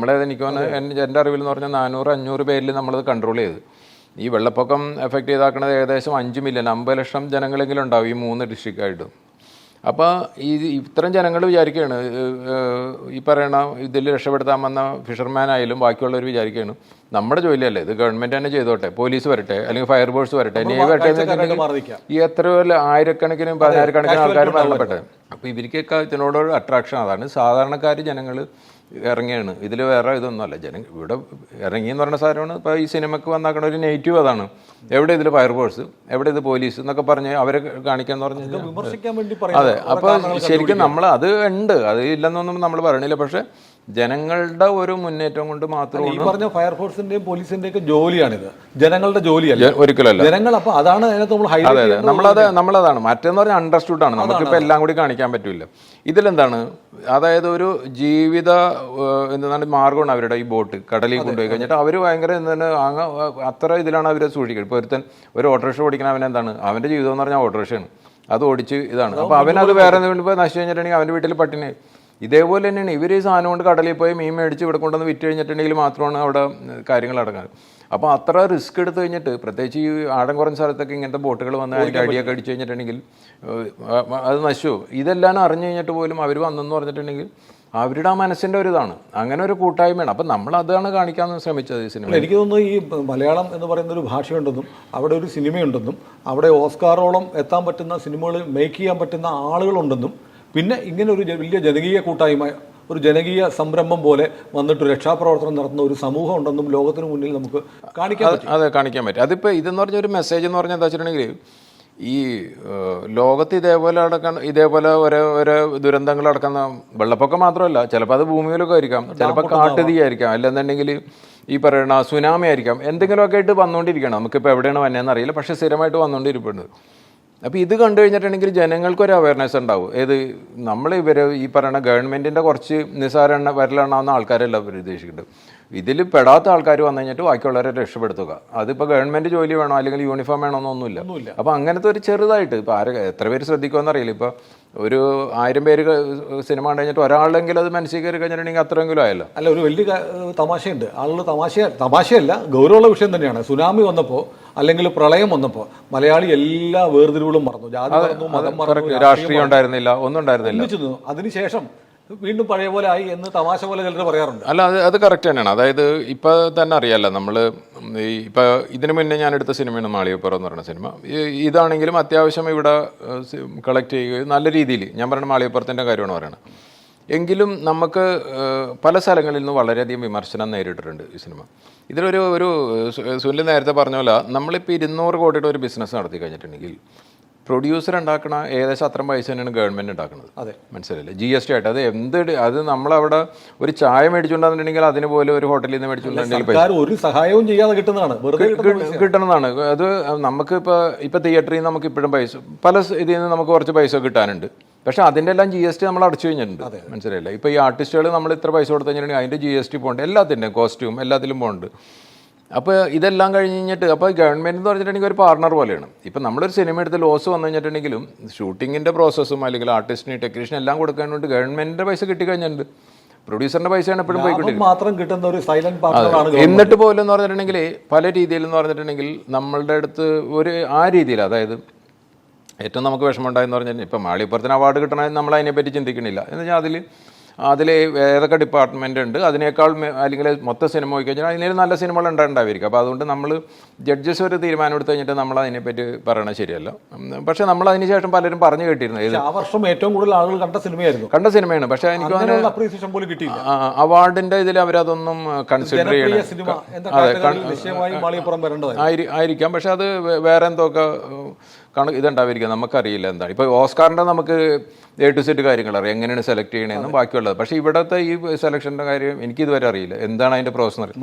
എനിക്ക് തോന്നുന്നത് എൻ്റെ അറിവിൽ എന്ന് പറഞ്ഞാൽ 400-500 പേരിൽ നമ്മളത് കൺട്രോൾ ചെയ്ത്. ഈ വെള്ളപ്പൊക്കം എഫക്റ്റ് ചെയ്താക്കുന്നത് ഏകദേശം 5 മില്യൺ 50 ലക്ഷം ജനങ്ങളെങ്കിലും ഉണ്ടാവും ഈ 3 ഡിസ്ട്രിക്റ്റായിട്ട്. അപ്പോൾ ഇത്തരം ജനങ്ങൾ വിചാരിക്കുകയാണ് ഈ പറയണ ഇതിൽ രക്ഷപ്പെടുത്താൻ വന്ന ഫിഷർമാൻ ആയാലും ബാക്കിയുള്ളവർ വിചാരിക്കുകയാണ് നമ്മുടെ ജോലിയല്ലേ, ഇത് ഗവൺമെൻറ് തന്നെ ചെയ്തോട്ടെ, പോലീസ് വരട്ടെ അല്ലെങ്കിൽ ഫയർഫോഴ്സ് വരട്ടെ, നേവി വരട്ടെ, ഈ എത്ര ആയിരക്കണക്കിനും 10,000-കണക്കിന് ആൾക്കാർ മരണപ്പെട്ടെ. അപ്പോൾ ഇവർക്കൊക്കെ ഇതിനോടൊരു അട്രാക്ഷൻ അതാണ്. സാധാരണക്കാർ ജനങ്ങൾ ഇറങ്ങിയാണ്, ഇതിൽ വേറെ ഇതൊന്നുമല്ല. ഇവിടെ ഇറങ്ങിയെന്ന് പറയുന്ന സാധനമാണ്. ഇപ്പോൾ ഈ സിനിമയ്ക്ക് വന്നാക്കണ ഒരു നെഗറ്റീവ് അതാണ്, എവിടെ ഇതിൽ ഫയർഫോഴ്സ്, എവിടെ ഇത് പോലീസ് എന്നൊക്കെ പറഞ്ഞ് അവരെ കാണിക്കാന്ന് പറഞ്ഞു. അതെ, അപ്പോൾ ശരിക്കും നമ്മൾ അത് ഉണ്ട്, അത് ഇല്ലെന്നൊന്നും നമ്മൾ പറയണില്ല. പക്ഷേ ജനങ്ങളുടെ ഒരു മുന്നേറ്റം കൊണ്ട് മാത്രമാണ്. ഈ പറഞ്ഞ ഫയർഫോഴ്സിന്റെയും പോലീസിന്റെയും ഒക്കെ ജോലിയാണിത്, ജനങ്ങളുടെ ജോലിയല്ല, ഒരിക്കലല്ല ജനങ്ങൾ. അപ്പോൾ അതാണ് അതെ അതെ, നമ്മളതാണ്. മറ്റേന്ന് പറഞ്ഞാൽ അണ്ടർസ്റ്റുഡ് ആണ്, നമുക്കിപ്പോൾ എല്ലാം കൂടി കാണിക്കാൻ പറ്റില്ല. ഇതിലെന്താണ്, അതായത് ഒരു ജീവിത എന്താണ് മാർഗമാണ് അവരുടെ ഈ ബോട്ട് കടലിൽ കൊണ്ടുപോയി കഴിഞ്ഞിട്ട് അവർ ഭയങ്കര എന്താണ് അത്ര ഇതിലാണ് അവർ സൂക്ഷിക്കുന്നത്. ഇപ്പോൾ ഒരു ഓട്ടോറിക്ഷ ഓടിക്കണം, അവനെന്താണ് അവൻ്റെ ജീവിതം എന്ന് പറഞ്ഞാൽ ഓട്ടോറിക്ഷയാണ്, അത് ഓടിച്ച് ഇതാണ്. അപ്പോൾ അവനത് വേറെ എന്തെങ്കിലും നശിച്ചു കഴിഞ്ഞിട്ടുണ്ടെങ്കിൽ അവൻ്റെ വീട്ടിൽ പട്ടിണി. ഇതേപോലെ തന്നെയാണ് ഇവർ ഈ സാധനം കൊണ്ട് കടലിൽ പോയി മീൻ മേടിച്ച് ഇവിടെ കൊണ്ടുവന്ന് വിറ്റ് കഴിഞ്ഞിട്ടുണ്ടെങ്കിൽ മാത്രമാണ് അവിടെ കാര്യങ്ങൾ അടങ്ങാറ്. അപ്പോൾ അത്ര റിസ്ക് എടുത്തു കഴിഞ്ഞിട്ട്, പ്രത്യേകിച്ച് ഈ ആഴം കുറഞ്ഞ സ്ഥലത്തൊക്കെ ഇങ്ങനത്തെ ബോട്ടുകൾ വന്ന് അതിൻ്റെ അടിയൊക്കെ അടിച്ചു കഴിഞ്ഞിട്ടുണ്ടെങ്കിൽ അത് നശിച്ചു. ഇതെല്ലാം അറിഞ്ഞു കഴിഞ്ഞിട്ട് പോലും അവർ വന്നെന്ന് പറഞ്ഞിട്ടുണ്ടെങ്കിൽ അവരുടെ ആ മനസ്സിൻ്റെ ഒരു ഇതാണ്, അങ്ങനെ ഒരു കൂട്ടായ്മയാണ്. അപ്പം നമ്മൾ അതാണ് കാണിക്കാൻ ശ്രമിച്ചത് ഈ സിനിമ. എനിക്ക് തോന്നുന്നു ഈ മലയാളം എന്ന് പറയുന്ന ഒരു ഭാഷയുണ്ടെന്നും അവിടെ ഒരു സിനിമയുണ്ടെന്നും അവിടെ ഓസ്കാറോളം എത്താൻ പറ്റുന്ന സിനിമകൾ മേക്ക് ചെയ്യാൻ പറ്റുന്ന ആളുകളുണ്ടെന്നും പിന്നെ ഇങ്ങനെ ഒരു വലിയ ജനകീയ കൂട്ടായ്മ, ഒരു ജനകീയ സംരംഭം പോലെ വന്നിട്ട് രക്ഷാപ്രവർത്തനം നടത്തുന്ന ഒരു സമൂഹം ഉണ്ടെന്നും ലോകത്തിന് മുന്നിൽ നമുക്ക് കാണിക്കാൻ പറ്റും. അതെ, കാണിക്കാൻ പറ്റും. അതിപ്പോൾ ഇതെന്ന് പറഞ്ഞ ഒരു മെസ്സേജ് എന്ന് പറഞ്ഞാൽ എന്താ വെച്ചിട്ടുണ്ടെങ്കിൽ ഈ ലോകത്ത് ഇതേപോലെ ഓരോ ദുരന്തങ്ങൾ നടക്കുന്ന വെള്ളപ്പൊക്കം മാത്രമല്ല, ചിലപ്പോൾ അത് ഭൂമിയിലൊക്കെ ആയിരിക്കാം, ചിലപ്പോൾ കാട്ടുതീ ആയിരിക്കാം, അല്ലെന്നുണ്ടെങ്കിൽ ഈ പറയുന്ന സുനാമി ആയിരിക്കാം, എന്തെങ്കിലുമൊക്കെ ആയിട്ട് വന്നുകൊണ്ടിരിക്കണം. നമുക്കിപ്പോൾ എവിടെയാണ് വന്നതെന്ന് അറിയില്ല, പക്ഷേ സ്ഥിരമായിട്ട് വന്നുകൊണ്ടിരിപ്പുണ്ട്. അപ്പോൾ ഇത് കണ്ടു കഴിഞ്ഞിട്ടുണ്ടെങ്കിൽ ജനങ്ങൾക്കൊരു അവയർനെസ് ഉണ്ടാവും. ഈ പറയുന്ന ഗവൺമെൻറ്റിൻ്റെ കുറച്ച് നിസ്സാര വരലെണ്ണാവുന്ന ആൾക്കാരല്ല ഉദ്ദേശിക്കുന്നുണ്ട്. ഇതിൽ പെടാത്ത ആൾക്കാർ വന്നു കഴിഞ്ഞിട്ട് ബാക്കിയുള്ളവരെ രക്ഷപ്പെടുത്തുക. അതിപ്പോൾ ഗവൺമെൻറ് ജോലി വേണോ അല്ലെങ്കിൽ യൂണിഫോം വേണമെന്നൊന്നുമില്ല. അപ്പോൾ അങ്ങനത്തെ ഒരു ചെറുതായിട്ട് ഇപ്പോൾ എത്ര പേര് ശ്രദ്ധിക്കുമെന്ന് അറിയില്ല. ഇപ്പോൾ ഒരു 1000 പേര് സിനിമ കണ്ടു കഴിഞ്ഞിട്ട് ഒരാളെങ്കിലും അത് മനസ്സിൽ കയറി കഴിഞ്ഞിട്ടുണ്ടെങ്കിൽ അത്രയെങ്കിലും ആയല്ലോ. അല്ല, ഒരു വലിയ തമാശയുണ്ട്. ആളുകൾ തമാശയല്ല, ഗൗരവമുള്ള വിഷയം തന്നെയാണ്. സുനാമി വന്നപ്പോൾ അല്ലെങ്കിൽ പ്രളയം വന്നപ്പോൾ മലയാളി എല്ലാ വേർതിരിവുകളും മറന്നു. ജാതി മറന്നു, മതം മറന്നു, രാഷ്ട്രീയം ഉണ്ടായിരുന്നില്ല, ഒന്നും ഉണ്ടായിരുന്നില്ല. അതിനുശേഷം വീണ്ടും പഴയ പോലെ ആയി എന്ന് തമാശ പോലെ ചിലർ പറയാറുണ്ട്. അല്ല, അത് കറക്റ്റ് തന്നെയാണ്. അതായത് ഇപ്പം തന്നെ അറിയാമല്ലോ, നമ്മൾ ഇപ്പം ഇതിനു മുന്നേ ഞാൻ എടുത്ത സിനിമയാണ് മാളികപ്പുറം എന്ന് പറയുന്ന സിനിമ. ഇതാണെങ്കിലും അത്യാവശ്യം ഇവിടെ കളക്ട് ചെയ്യുകയും നല്ല രീതിയിൽ, ഞാൻ പറയുന്ന മാളികപ്പുറത്തിൻ്റെ കാര്യമാണ് പറയുന്നത്. എങ്കിലും നമുക്ക് പല സ്ഥലങ്ങളിൽ നിന്ന് വളരെയധികം വിമർശനം നേരിട്ടിട്ടുണ്ട് ഈ സിനിമ. ഇതിലൊരു സുനിൽ നേരത്തെ പറഞ്ഞ പോലെ നമ്മളിപ്പോൾ 200 കോടിയുടെ ഒരു ബിസിനസ് നടത്തി കഴിഞ്ഞിട്ടുണ്ടെങ്കിൽ പ്രൊഡ്യൂസർ ഉണ്ടാക്കണ ഏകദേശം അത്രയും പൈസ തന്നെയാണ് ഗവൺമെൻറ് ഉണ്ടാക്കുന്നത്. അതെ, മനസ്സിലല്ലേ? GST ആയിട്ട് അത് നമ്മളവിടെ ഒരു ചായ മേടിച്ചുകൊണ്ടെന്നുണ്ടെങ്കിൽ അതിന് പോലെ ഒരു ഹോട്ടലിൽ നിന്ന് മേടിച്ചുകൊണ്ടെങ്കിൽ ഒരു സഹായവും ചെയ്യാതെ കിട്ടുന്നതാണ്. അത് നമുക്ക് ഇപ്പോൾ തിയേറ്ററിൽ നിന്ന് നമുക്ക് ഇപ്പോഴും പൈസ പല ഇതിൽ നിന്ന് നമുക്ക് കുറച്ച് പൈസ കിട്ടാനുണ്ട്. പക്ഷേ അതിൻ്റെ എല്ലാം GST നമ്മൾ അടച്ചു കഴിഞ്ഞിട്ടുണ്ട്. മനസ്സിലായില്ലേ? ഇപ്പോൾ ഈ ആർട്ടിസ്റ്റുകൾ നമ്മൾ ഇത്ര പൈസ കൊടുത്തു കഴിഞ്ഞിട്ടുണ്ടെങ്കിൽ അതിൻ്റെ GST പോകുന്നുണ്ട്, എല്ലാത്തിൻ്റെയും കോസ്റ്റ്യൂം എല്ലാത്തിലും പോകുന്നുണ്ട്. അപ്പോൾ ഇതെല്ലാം കഴിഞ്ഞിട്ട് അപ്പോൾ ഗവൺമെൻറ് എന്ന് പറഞ്ഞിട്ടുണ്ടെങ്കിൽ ഒരു പാർട്ണർ പോലെയാണ്. ഇപ്പം നമ്മളൊരു സിനിമ എടുത്ത് ലോസ് വന്നു കഴിഞ്ഞിട്ടുണ്ടെങ്കിലും ഷൂട്ടിങ്ങിൻ്റെ പ്രോസസ്സും അല്ലെങ്കിൽ ആർട്ടിസ്റ്റിന് ടെക്നീഷ്യൻ എല്ലാം കൊടുക്കാൻ വേണ്ടി ഗവൺമെൻറ്റിൻ്റെ പൈസ കിട്ടിക്കഴിഞ്ഞിട്ടുണ്ട്. പ്രൊഡ്യൂസറിൻ്റെ പൈസയാണ് എപ്പോഴും പോയിക്കൊണ്ടിരിക്കുന്നത്. മാത്രം കിട്ടുന്ന ഒരു സൈലന്റ് പാർട്ണറാണ്. എന്നിട്ട് പോലും എന്ന് പറഞ്ഞിട്ടുണ്ടെങ്കിൽ പല രീതിയിൽ എന്ന് പറഞ്ഞിട്ടുണ്ടെങ്കിൽ നമ്മളുടെ അടുത്ത് ആ രീതിയിൽ, അതായത് ഏറ്റവും നമുക്ക് വിഷമമുണ്ടായെന്ന് പറഞ്ഞാൽ ഇപ്പം മാളികപ്പുറത്തിന് അവാർഡ് കിട്ടണമെന്ന് നമ്മൾ അതിനെപ്പറ്റി ചിന്തിക്കണില്ല. എന്ന് വെച്ചാൽ അതിൽ ഏതൊക്കെ ഡിപ്പാർട്ട്മെൻ്റ് ഉണ്ട്, അതിനേക്കാൾ അല്ലെങ്കിൽ മൊത്തം സിനിമ പോയി കഴിഞ്ഞാൽ അതിനൊരു നല്ല സിനിമകൾ ഉണ്ടായിരിക്കും. അപ്പോൾ അതുകൊണ്ട് നമ്മൾ ജഡ്ജസ് ഒരു തീരുമാനം എടുത്തു കഴിഞ്ഞിട്ട് നമ്മൾ അതിനെപ്പറ്റി പറയണത് ശരിയല്ല. പക്ഷേ നമ്മൾ അതിന് ശേഷം പലരും പറഞ്ഞു കേട്ടിരുന്നത് ആ വർഷം ഏറ്റവും കൂടുതൽ ആളുകൾ കണ്ട സിനിമയാണ്. പക്ഷേ എനിക്ക് അവാർഡിൻ്റെ ഇതിൽ അവരതൊന്നും കൺസിഡർ ആയിരിക്കാം. പക്ഷെ അത് വേറെ എന്തൊക്കെ ഇതുണ്ടായിരിക്കാം, നമുക്കറിയില്ല എന്താണ്. ഇപ്പോൾ ഓസ്കാറിൻ്റെ നമുക്ക് A to Z കാര്യങ്ങൾ അറിയാം, എങ്ങനെയാണ് സെലക്ട് ചെയ്യണമെന്നും ബാക്കിയുള്ളത്. പക്ഷേ ഇവിടുത്തെ ഈ സെലക്ഷൻ്റെ കാര്യം എനിക്കിതുവരെ അറിയില്ല, എന്താണ് അതിൻ്റെ പ്രോസസ്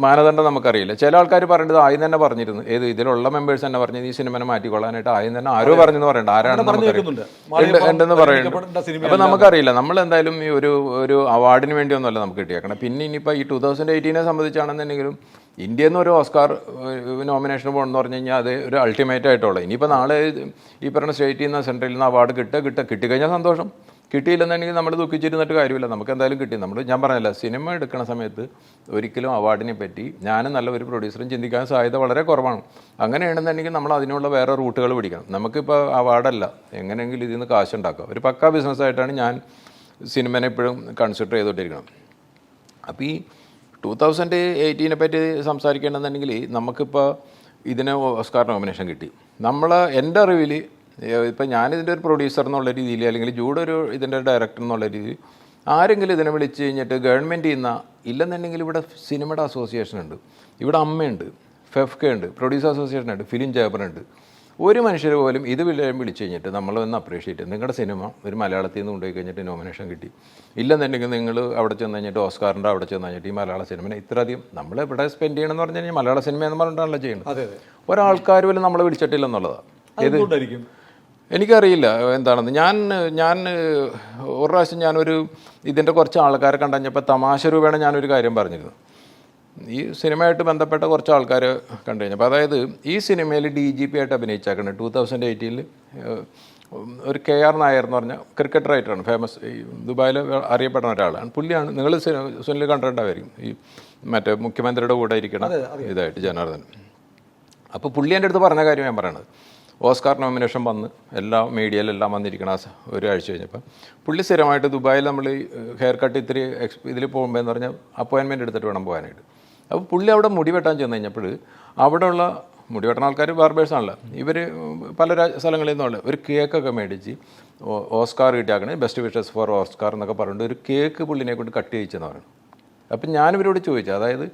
മാനദണ്ഡം നമുക്കറിയില്ല. ചില ആൾക്കാർ പറയേണ്ടത് ആദ്യം തന്നെ പറഞ്ഞിരുന്നു, ഇതിലുള്ള മെമ്പേഴ്സ് തന്നെ പറഞ്ഞത് ഈ സിനിമനെ മാറ്റിക്കൊള്ളാനായിട്ട് ആദ്യം തന്നെ ആരോ പറഞ്ഞെന്ന് പറയണ്ട, ആരാണെന്ന് ഉണ്ടെന്ന് പറയുന്നുണ്ട്. അപ്പോൾ നമുക്കറിയില്ല. നമ്മൾ എന്തായാലും ഈ ഒരു അവാർഡിന് വേണ്ടിയൊന്നുമല്ല നമുക്ക് കിട്ടിയേക്കണം. പിന്നെ ഇനിയിപ്പോൾ ഈ 2018 സംബന്ധിച്ചാണെന്നുണ്ടെങ്കിലും ഇന്ത്യയിൽ നിന്ന് ഒരു ഓസ്കാർ നോമിനേഷൻ പോകണമെന്ന് പറഞ്ഞു കഴിഞ്ഞാൽ അത് ഒരു അൾട്ടിമേറ്റ് ആയിട്ടുള്ളത്. ഇനിയിപ്പോൾ നാളെ ഈ പറഞ്ഞ സ്റ്റേറ്റിൽ നിന്ന് സെൻട്രലിൽ നിന്ന് അവാർഡ് കിട്ടിക്കഴിഞ്ഞാൽ സന്തോഷം, കിട്ടിയില്ലെന്നുണ്ടെങ്കിൽ നമ്മൾ ദുഃഖിച്ചിരുന്നിട്ട് കാര്യമില്ല. നമുക്ക് എന്തായാലും കിട്ടി. ഞാൻ പറഞ്ഞില്ല, സിനിമ എടുക്കുന്ന സമയത്ത് ഒരിക്കലും അവാർഡിനെ പറ്റി ഞാനും നല്ല ഒരു പ്രൊഡ്യൂസറും ചിന്തിക്കാൻ സാധ്യത വളരെ കുറവാണ്. അങ്ങനെയാണെന്നുണ്ടെങ്കിൽ നമ്മൾ അതിനുള്ള വേറെ റൂട്ടുകൾ പിടിക്കണം. നമുക്കിപ്പോൾ അവാർഡല്ല, എങ്ങനെയെങ്കിലും ഇതിൽ നിന്ന് കാശുണ്ടാക്കാം. ഒരു പക്കാ ബിസിനസ്സായിട്ടാണ് ഞാൻ സിനിമനെ എപ്പോഴും കൺസിഡർ ചെയ്തുകൊണ്ടിരിക്കണം. അപ്പോൾ ഈ 2018 പറ്റി സംസാരിക്കേണ്ടതെന്നുണ്ടെങ്കിൽ നമുക്കിപ്പോൾ ഇതിന് ഓസ്കാർ നോമിനേഷൻ കിട്ടി. എൻ്റെ അറിവിൽ ഇപ്പം ഞാനിതിൻ്റെ ഒരു പ്രൊഡ്യൂസർ എന്നുള്ള രീതിയിൽ അല്ലെങ്കിൽ ഇതിൻ്റെ ഡയറക്ടർ എന്നുള്ള രീതിയിൽ ആരെങ്കിലും ഇതിനെ വിളിച്ച് കഴിഞ്ഞിട്ട് ഗവൺമെൻറ് ചെയ്യുന്ന ഇല്ലെന്നുണ്ടെങ്കിൽ ഇവിടെ സിനിമയുടെ അസോസിയേഷൻ ഉണ്ട്, ഇവിടെ അമ്മയുണ്ട്, ഫെഫ്ക ഉണ്ട്, പ്രൊഡ്യൂസർ അസോസിയേഷൻ ഉണ്ട്, ഫിലിം ചേംബറുണ്ട്. ഒരു മനുഷ്യർ പോലും ഇത് വിളിച്ച് കഴിഞ്ഞിട്ട് നമ്മളൊന്ന് അപ്രീഷിയേറ്റ് ചെയ്യും. നിങ്ങളുടെ സിനിമ ഒരു മലയാളത്തിൽ നിന്ന് കൊണ്ടുപോയി കഴിഞ്ഞിട്ട് നോമിനേഷൻ കിട്ടി, ഇല്ലെന്നുണ്ടെങ്കിൽ നിങ്ങൾ അവിടെ ചെന്ന് കഴിഞ്ഞിട്ട് ഓസ്കാറിൻ്റെ അവിടെ ചെന്ന് കഴിഞ്ഞിട്ട് ഈ മലയാള സിനിമയെ ഇത്രയധികം നമ്മൾ ഇവിടെ സ്പെൻഡ് ചെയ്യണമെന്ന് പറഞ്ഞു കഴിഞ്ഞാൽ മലയാള സിനിമ എന്ന് പറഞ്ഞിട്ടാണല്ലോ ചെയ്യുന്നത്. ഒരാൾക്കാർ പോലും നമ്മളെ വിളിച്ചിട്ടില്ലെന്നുള്ളതാണ്. എനിക്കറിയില്ല എന്താണെന്ന്. ഞാൻ ഒരു പ്രാവശ്യം ഇതിൻ്റെ കുറച്ച് ആൾക്കാരെ കണ്ടുകഴിഞ്ഞപ്പോൾ തമാശ രൂപേണ ഞാനൊരു കാര്യം പറഞ്ഞിരുന്നു. ഈ സിനിമയായിട്ട് ബന്ധപ്പെട്ട കുറച്ച് ആൾക്കാർ കണ്ടു കഴിഞ്ഞപ്പോൾ, അതായത് ഈ സിനിമയിൽ DGP ആയിട്ട് അഭിനയിച്ചേക്കുന്നത് 2018 ഒരു KR നായർ എന്ന് പറഞ്ഞ ക്രിക്കറ്റ് റൈറ്ററാണ്, ഫേമസ്, ഈ ദുബായിൽ അറിയപ്പെടുന്ന ഒരാളാണ്. പുള്ളിയാണ്, നിങ്ങൾ സുനിൽ കണ്ടിട്ടുണ്ടായിരിക്കും, ഈ മറ്റേ മുഖ്യമന്ത്രിയുടെ കൂടെ ഇരിക്കണം ഇതായിട്ട് ജനാർദ്ദൻ. അപ്പോൾ പുള്ളി എൻ്റെ അടുത്ത് പറഞ്ഞ കാര്യം ഞാൻ പറയണത്, ഓസ്കാർ നോമിനേഷൻ വന്ന് എല്ലാ മീഡിയയിലെല്ലാം വന്നിരിക്കണം ഒരാഴ്ച കഴിഞ്ഞപ്പോൾ പുള്ളി സ്ഥിരമായിട്ട് ദുബായിൽ നമ്മൾ ഹെയർ കട്ട് ഇതിൽ പോകുമ്പോൾ എന്ന് പറഞ്ഞാൽ അപ്പോയിൻമെൻറ്റ് എടുത്തിട്ട് വേണം പോകാനായിട്ട്. അപ്പോൾ പുള്ളി അവിടെ മുടി വെട്ടാൻ ചെന്ന് കഴിഞ്ഞപ്പോൾ അവിടെയുള്ള മുടി വെട്ടുന്ന ആൾക്കാർ ബാർബേഴ്സാണല്ലോ, ഇവർ പല സ്ഥലങ്ങളിൽ നിന്നുള്ള ഒരു കേക്കൊക്കെ മേടിച്ച് ഓസ്കാർ കിട്ടിയാക്കണേ, ബെസ്റ്റ് വിഷസ് ഫോർ ഓസ്കാർ എന്നൊക്കെ പറഞ്ഞിട്ട് ഒരു കേക്ക് പുള്ളിനെ കൊണ്ട് കട്ട് ചെയ്യിച്ചെന്ന് പറയുന്നത്. അപ്പം ഞാനിവരോട് ചോദിച്ചു, അതായത്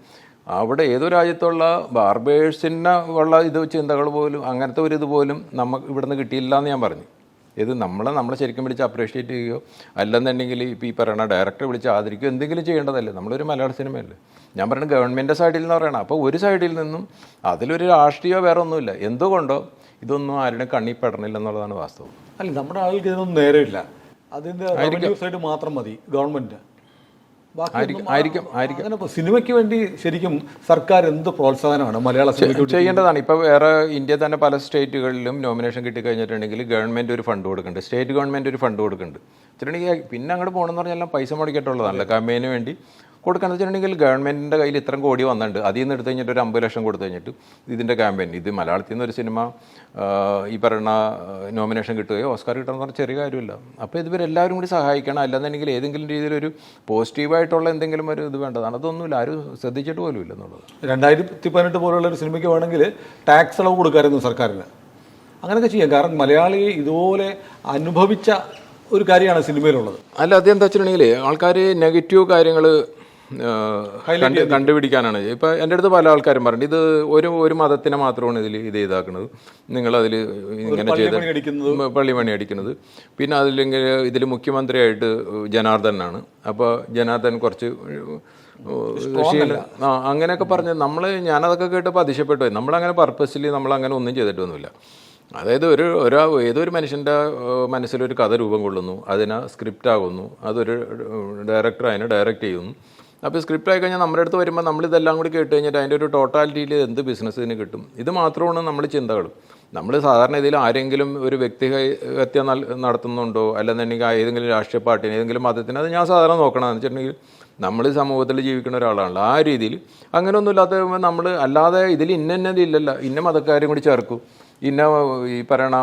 അവിടെ ഏതോ രാജ്യത്തുള്ള ബാർബേഴ്സിന് ഉള്ള ഇത് ചിന്തകൾ പോലും അങ്ങനത്തെ ഒരു ഇത് പോലും നമുക്ക് ഇവിടുന്ന് കിട്ടിയില്ല എന്ന് ഞാൻ പറഞ്ഞു. ഇത് നമ്മളെ ശരിക്കും വിളിച്ച് അപ്രീഷിയേറ്റ് ചെയ്യുകയോ അല്ലെന്നുണ്ടെങ്കിൽ ഇപ്പോൾ ഈ പറയുന്ന ഡയറക്ടറെ വിളിച്ച് ആദരിക്കുകയോ എന്തെങ്കിലും ചെയ്യേണ്ടതല്ലേ? നമ്മളൊരു മലയാള സിനിമയല്ലേ. ഞാൻ പറയുന്നത് ഗവൺമെൻറ് സൈഡിൽ നിന്ന് പറയണം. അപ്പോൾ ഒരു സൈഡിൽ നിന്നും അതിലൊരു രാഷ്ട്രീയമോ വേറെ ഒന്നുമില്ല. എന്തുകൊണ്ടോ ഇതൊന്നും ആരുടെ കണ്ണി പെടണില്ല എന്നുള്ളതാണ് വാസ്തവം. അല്ല, നമ്മുടെ ആൾക്ക് ഇതിനൊന്നും നേരമില്ല. അതിൻ്റെ റവന്യൂ സൈഡ് മാത്രം മതി ഗവൺമെൻറ്. അങ്ങനെ സിനിമയ്ക്ക് വേണ്ടി ശരിക്കും സർക്കാർ എന്ത് പ്രോത്സാഹനമാണ് മലയാള സിനിമയ്ക്ക് ചെയ്യേണ്ടതാണ്? ഇപ്പോൾ വേറെ ഇന്ത്യ തന്നെ പല സ്റ്റേറ്റുകളിലും നോമിനേഷൻ കിട്ടിക്കഴിഞ്ഞിട്ടുണ്ടെങ്കിൽ ഗവൺമെൻറ് ഒരു ഫണ്ട് കൊടുക്കുന്നുണ്ട്, സ്റ്റേറ്റ് ഗവൺമെൻറ് ഒരു ഫണ്ട് കൊടുക്കുന്നുണ്ട്. വെച്ചിട്ടുണ്ടെങ്കിൽ പിന്നെ അങ്ങോട്ട് പോകണമെന്ന് പറഞ്ഞാൽ എല്ലാം പൈസ മുടക്കിയിട്ടുള്ളതാണല്ലോ ക്യാമ്പയിന് വേണ്ടി കൊടുക്കാന്ന് വെച്ചിട്ടുണ്ടെങ്കിൽ ഗവൺമെൻറ്റിൻ്റെ കയ്യിൽ ഇത്രയും കോടി വന്നിട്ടുണ്ട്. അതിൽ നിന്ന് എടുത്തു കഴിഞ്ഞിട്ട് ഒരു 50 ലക്ഷം കൊടുത്തു കഴിഞ്ഞിട്ട് ഇതിൻ്റെ ക്യാമ്പയിൻ, ഇത് മലയാളത്തിൽ നിന്ന് ഒരു സിനിമ ഈ പറയുന്ന നോമിനേഷൻ കിട്ടുകയോ ഓസ്കാർ കിട്ടുകയെന്ന് പറഞ്ഞാൽ ചെറിയ കാര്യമില്ല. അപ്പോൾ ഇവരെല്ലാവരും കൂടി സഹായിക്കണം. അല്ലെന്നുണ്ടെങ്കിൽ ഏതെങ്കിലും രീതിയിലൊരു പോസിറ്റീവായിട്ടുള്ള എന്തെങ്കിലും ഒരു ഇത് വേണ്ടതാണ്. അതൊന്നുമില്ല, ആരും ശ്രദ്ധിച്ചിട്ട് പോലും ഇല്ല എന്നുള്ളത്. 2018 പോലുള്ള ഒരു സിനിമയ്ക്ക് വേണമെങ്കിൽ ടാക്സ് ഇളവ് കൊടുക്കാമായിരുന്നു സർക്കാരിന്. അങ്ങനെയൊക്കെ ചെയ്യാം. കാരണം മലയാളി ഇതുപോലെ അനുഭവിച്ച ഒരു കാര്യമാണ് സിനിമയിലുള്ളത്. അല്ല, അതെന്താ വെച്ചിട്ടുണ്ടെങ്കിൽ ആൾക്കാർ നെഗറ്റീവ് കാര്യങ്ങൾ കണ്ടുപിടിക്കാനാണ്. ഇപ്പോൾ എൻ്റെ അടുത്ത് പല ആൾക്കാരും പറഞ്ഞു ഇത് ഒരു മതത്തിനെ മാത്രമാണ് ഇത് ഇതാക്കുന്നത്, നിങ്ങളതിൽ ഇങ്ങനെ ചെയ്ത് പള്ളിമണി അടിക്കുന്നത്. പിന്നെ അതിലെങ്കിൽ ഇതിൽ മുഖ്യമന്ത്രിയായിട്ട് ജനാർദ്ദനാണ്. അപ്പോൾ ജനാർദ്ദൻ കുറച്ച് അങ്ങനെയൊക്കെ പറഞ്ഞ് ഞാനതൊക്കെ കേട്ടപ്പോൾ അതിശയപ്പെട്ടു. നമ്മളങ്ങനെ പർപ്പസ്ലി നമ്മളങ്ങനെ ഒന്നും ചെയ്തിട്ടൊന്നുമില്ല. അതായത് ഏതൊരു മനുഷ്യൻ്റെ മനസ്സിലൊരു കഥ രൂപം കൊള്ളുന്നു, അതിനെ സ്ക്രിപ്റ്റ് ആകുന്നു, അതൊരു ഡയറക്ടർ അതിനെ ഡയറക്റ്റ് ചെയ്യുന്നു. അപ്പോൾ സ്ക്രിപ്റ്റ് ആയി കഴിഞ്ഞാൽ നമ്മുടെ അടുത്ത് വരുമ്പോൾ നമ്മളിതെല്ലാം കൂടി കേട്ട് കഴിഞ്ഞിട്ട് അതിൻ്റെ ഒരു ടോട്ടാലിറ്റിയിൽ എന്ത് ബിസിനസ്സിന് കിട്ടും, ഇത് മാത്രമാണ് നമ്മൾ ചിന്തകൾ. നമ്മൾ സാധാരണ ഇതിൽ ആരെങ്കിലും ഒരു വ്യക്തിഹത്യ നടത്തുന്നുണ്ടോ അല്ലെന്നുണ്ടെങ്കിൽ ഏതെങ്കിലും രാഷ്ട്രീയ പാർട്ടിന് ഏതെങ്കിലും മതത്തിന്, അത് ഞാൻ സാധാരണ നോക്കണമെന്ന് വെച്ചിട്ടുണ്ടെങ്കിൽ നമ്മൾ സമൂഹത്തിൽ ജീവിക്കുന്ന ഒരാളാണല്ലോ. ആ രീതിയിൽ അങ്ങനെയൊന്നും ഇല്ലാത്ത നമ്മൾ അല്ലാതെ ഇതിൽ ഇന്നതില്ലല്ലോ, ഇന്ന മതക്കാരും കൂടി ചേർക്കും, ഇന്ന ഈ പറയണ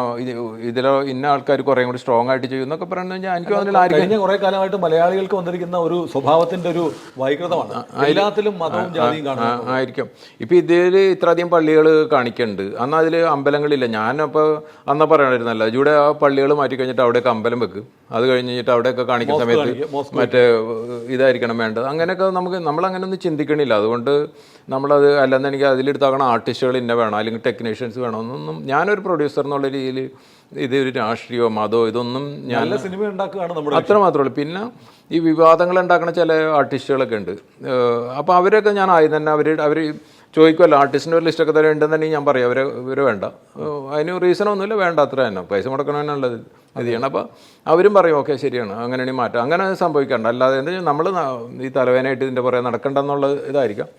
ഇന്ന ആൾക്കാർ കുറേ കൂടി സ്ട്രോങ് ആയിട്ട് ചെയ്യും എന്നൊക്കെ പറയുന്നത് എനിക്ക് കഴിഞ്ഞ കുറേ കാലമായിട്ട് മലയാളികൾക്ക് വന്നിരിക്കുന്ന ഒരു സ്വഭാവത്തിൻ്റെ ഒരു വൈകൃതമാണ്. എല്ലാത്തിലും മതവും ജാതിയും കാണും ആയിരിക്കും. ഇപ്പം ഇതിൽ ഇത്രയധികം പള്ളികൾ കാണിക്കുന്നുണ്ട്, അന്ന് അതിൽ അമ്പലങ്ങളില്ല. ഞാനപ്പോൾ അന്ന് പറയണമായിരുന്നല്ലോ, ഇവിടെ ആ പള്ളികൾ മാറ്റി കഴിഞ്ഞിട്ട് അവിടെയൊക്കെ അമ്പലം വെക്കും, അത് കഴിഞ്ഞിട്ട് അവിടെയൊക്കെ കാണിക്കുന്ന സമയത്ത് മറ്റേ ഇതായിരിക്കണം വേണ്ടത്. അങ്ങനെയൊക്കെ നമ്മളങ്ങനെ ഒന്നും ചിന്തിക്കണില്ല. അതുകൊണ്ട് നമ്മളത് അല്ലെന്നെനിക്ക് അതിലെടുത്താക്കണം ആർട്ടിസ്റ്റുകൾ ഇന്ന വേണം അല്ലെങ്കിൽ ടെക്നീഷ്യൻസ് വേണം എന്നൊന്നും. ഞാനൊരു പ്രൊഡ്യൂസർ എന്നുള്ള രീതിയിൽ ഇതൊരു രാഷ്ട്രീയമോ മതമോ ഇതൊന്നും ഞാൻ സിനിമ ഉണ്ടാക്കുകയാണ് അത്ര മാത്രമേ ഉള്ളൂ. പിന്നെ ഈ വിവാദങ്ങൾ ഉണ്ടാക്കുന്ന ചില ആർട്ടിസ്റ്റുകളൊക്കെ ഉണ്ട്. അപ്പോൾ അവരൊക്കെ ഞാൻ ആദ്യം തന്നെ അവർ ചോദിക്കുമല്ലോ ആർട്ടിസ്റ്റിൻ്റെ ഒരു ലിസ്റ്റൊക്കെ തരം ഉണ്ടെന്നുണ്ടെങ്കിൽ ഞാൻ പറയും ഇവർ വേണ്ട, അതിന് റീസണൊന്നുമില്ല, വേണ്ട, അത്ര തന്നെ പൈസ മുടക്കണമെന്നുള്ളത് ഇത് ചെയ്യണം. അപ്പോൾ അവരും പറയും ഓക്കെ ശരിയാണ്, അങ്ങനെയാണെങ്കിൽ മാറ്റാം. അങ്ങനെ സംഭവിക്കണ്ട. അല്ലാതെ എന്താ നമ്മൾ ഈ തലവേനായിട്ട് ഇതിൻ്റെ പുറകെ നടക്കണ്ടെന്നുള്ള ഇതായിരിക്കാം.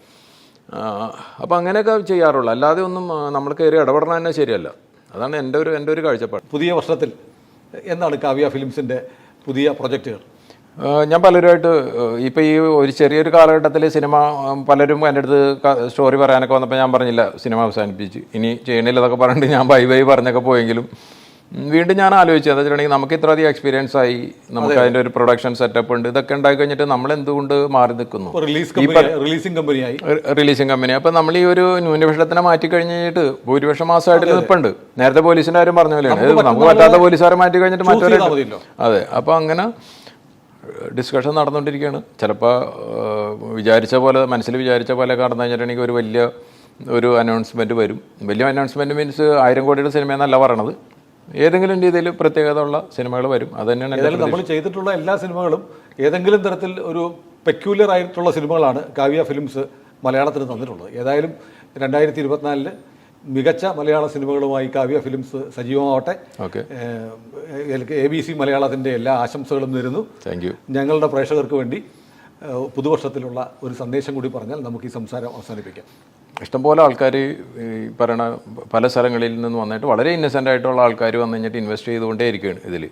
അപ്പോൾ അങ്ങനെയൊക്കെ ചെയ്യാറുള്ളൂ. അല്ലാതെ ഒന്നും നമ്മൾ കയറി ഇടപെടണം തന്നെ ശരിയല്ല. അതാണ് എൻ്റെ ഒരു കാഴ്ചപ്പാട്. പുതിയ വർഷത്തിൽ എന്താണ് കാവ്യ ഫിലിംസിൻ്റെ പുതിയ പ്രൊജക്റ്റുകൾ? ഞാൻ പലരുമായിട്ട് ഇപ്പോൾ ഈ ഒരു ചെറിയൊരു കാലഘട്ടത്തിൽ സിനിമ പലരും എൻ്റെ അടുത്ത് സ്റ്റോറി പറയാനൊക്കെ വന്നപ്പോൾ ഞാൻ പറഞ്ഞില്ല സിനിമ അവസാനിപ്പിച്ച് ഇനി ചെയ്യണില്ല എന്നൊക്കെ പറഞ്ഞിട്ട് ഞാൻ ബൈ പറഞ്ഞൊക്കെ പോയെങ്കിലും വീണ്ടും ഞാൻ ആലോചിച്ചു എന്താ വെച്ചിട്ടുണ്ടെങ്കിൽ നമുക്ക് ഇത്രയധികം എക്സ്പീരിയൻസ് ആയി, നമുക്ക് അതിൻ്റെ ഒരു പ്രൊഡക്ഷൻ സെറ്റപ്പ് ഉണ്ട്, ഇതൊക്കെ ഉണ്ടായി കഴിഞ്ഞിട്ട് നമ്മൾ എന്തുകൊണ്ട് മാറി നിൽക്കുന്നു? Releasing company. അപ്പം നമ്മൾ ഈ ഒരു ന്യൂനപക്ഷത്തിനെ മാറ്റി കഴിഞ്ഞിട്ട് ഭൂരിപക്ഷം മാസമായിട്ട് നിൽപ്പുണ്ട്. നേരത്തെ പോലീസിൻ്റെ കാര്യം പറഞ്ഞ പോലെയാണ്, നമുക്ക് പറ്റാത്ത പോലീസുകാരെ മാറ്റി കഴിഞ്ഞിട്ട് മറ്റൊരു അതെ. അപ്പോൾ അങ്ങനെ ഡിസ്കഷൻ നടന്നുകൊണ്ടിരിക്കുകയാണ്. ചിലപ്പോൾ മനസ്സിൽ വിചാരിച്ച പോലെ കടന്നു കഴിഞ്ഞിട്ടുണ്ടെങ്കിൽ ഒരു അനൗൺസ്മെൻറ്റ് വരും. വലിയ അനൗൺസ്മെൻറ്റ് മീൻസ് 1000 കോടിയുടെ സിനിമ എന്നല്ല പറയണത്, ഏതെങ്കിലും രീതിയിൽ പ്രത്യേകത ഉള്ള സിനിമകൾ വരും. അത് തന്നെയാണ് നമ്മൾ ചെയ്തിട്ടുള്ള എല്ലാ സിനിമകളും ഏതെങ്കിലും തരത്തിൽ ഒരു പെക്യുലർ ആയിട്ടുള്ള സിനിമകളാണ് കാവ്യ ഫിലിംസ് മലയാളത്തിന് തന്നിട്ടുള്ളത്. ഏതായാലും 2024 മികച്ച മലയാള സിനിമകളുമായി കാവ്യ ഫിലിംസ് സജീവമാവട്ടെ. ABC മലയാളത്തിൻ്റെ എല്ലാ ആശംസകളും നേരുന്നു. Thank you. ഞങ്ങളുടെ പ്രേക്ഷകർക്ക് വേണ്ടി പുതുവർഷത്തിലുള്ള ഒരു സന്ദേശം കൂടി പറഞ്ഞാൽ നമുക്ക് ഈ സംസാരം അവസാനിപ്പിക്കാം. ഇഷ്ടംപോലെ ആൾക്കാർ ഈ പറയണ പല സ്ഥലങ്ങളിൽ നിന്ന് വന്നിട്ട് വളരെ ഇന്നസെൻ്റ് ആയിട്ടുള്ള ആൾക്കാർ വന്നു കഴിഞ്ഞിട്ട് ഇൻവെസ്റ്റ് ചെയ്തുകൊണ്ടേ ഇരിക്കുകയാണ് ഇതിൽ.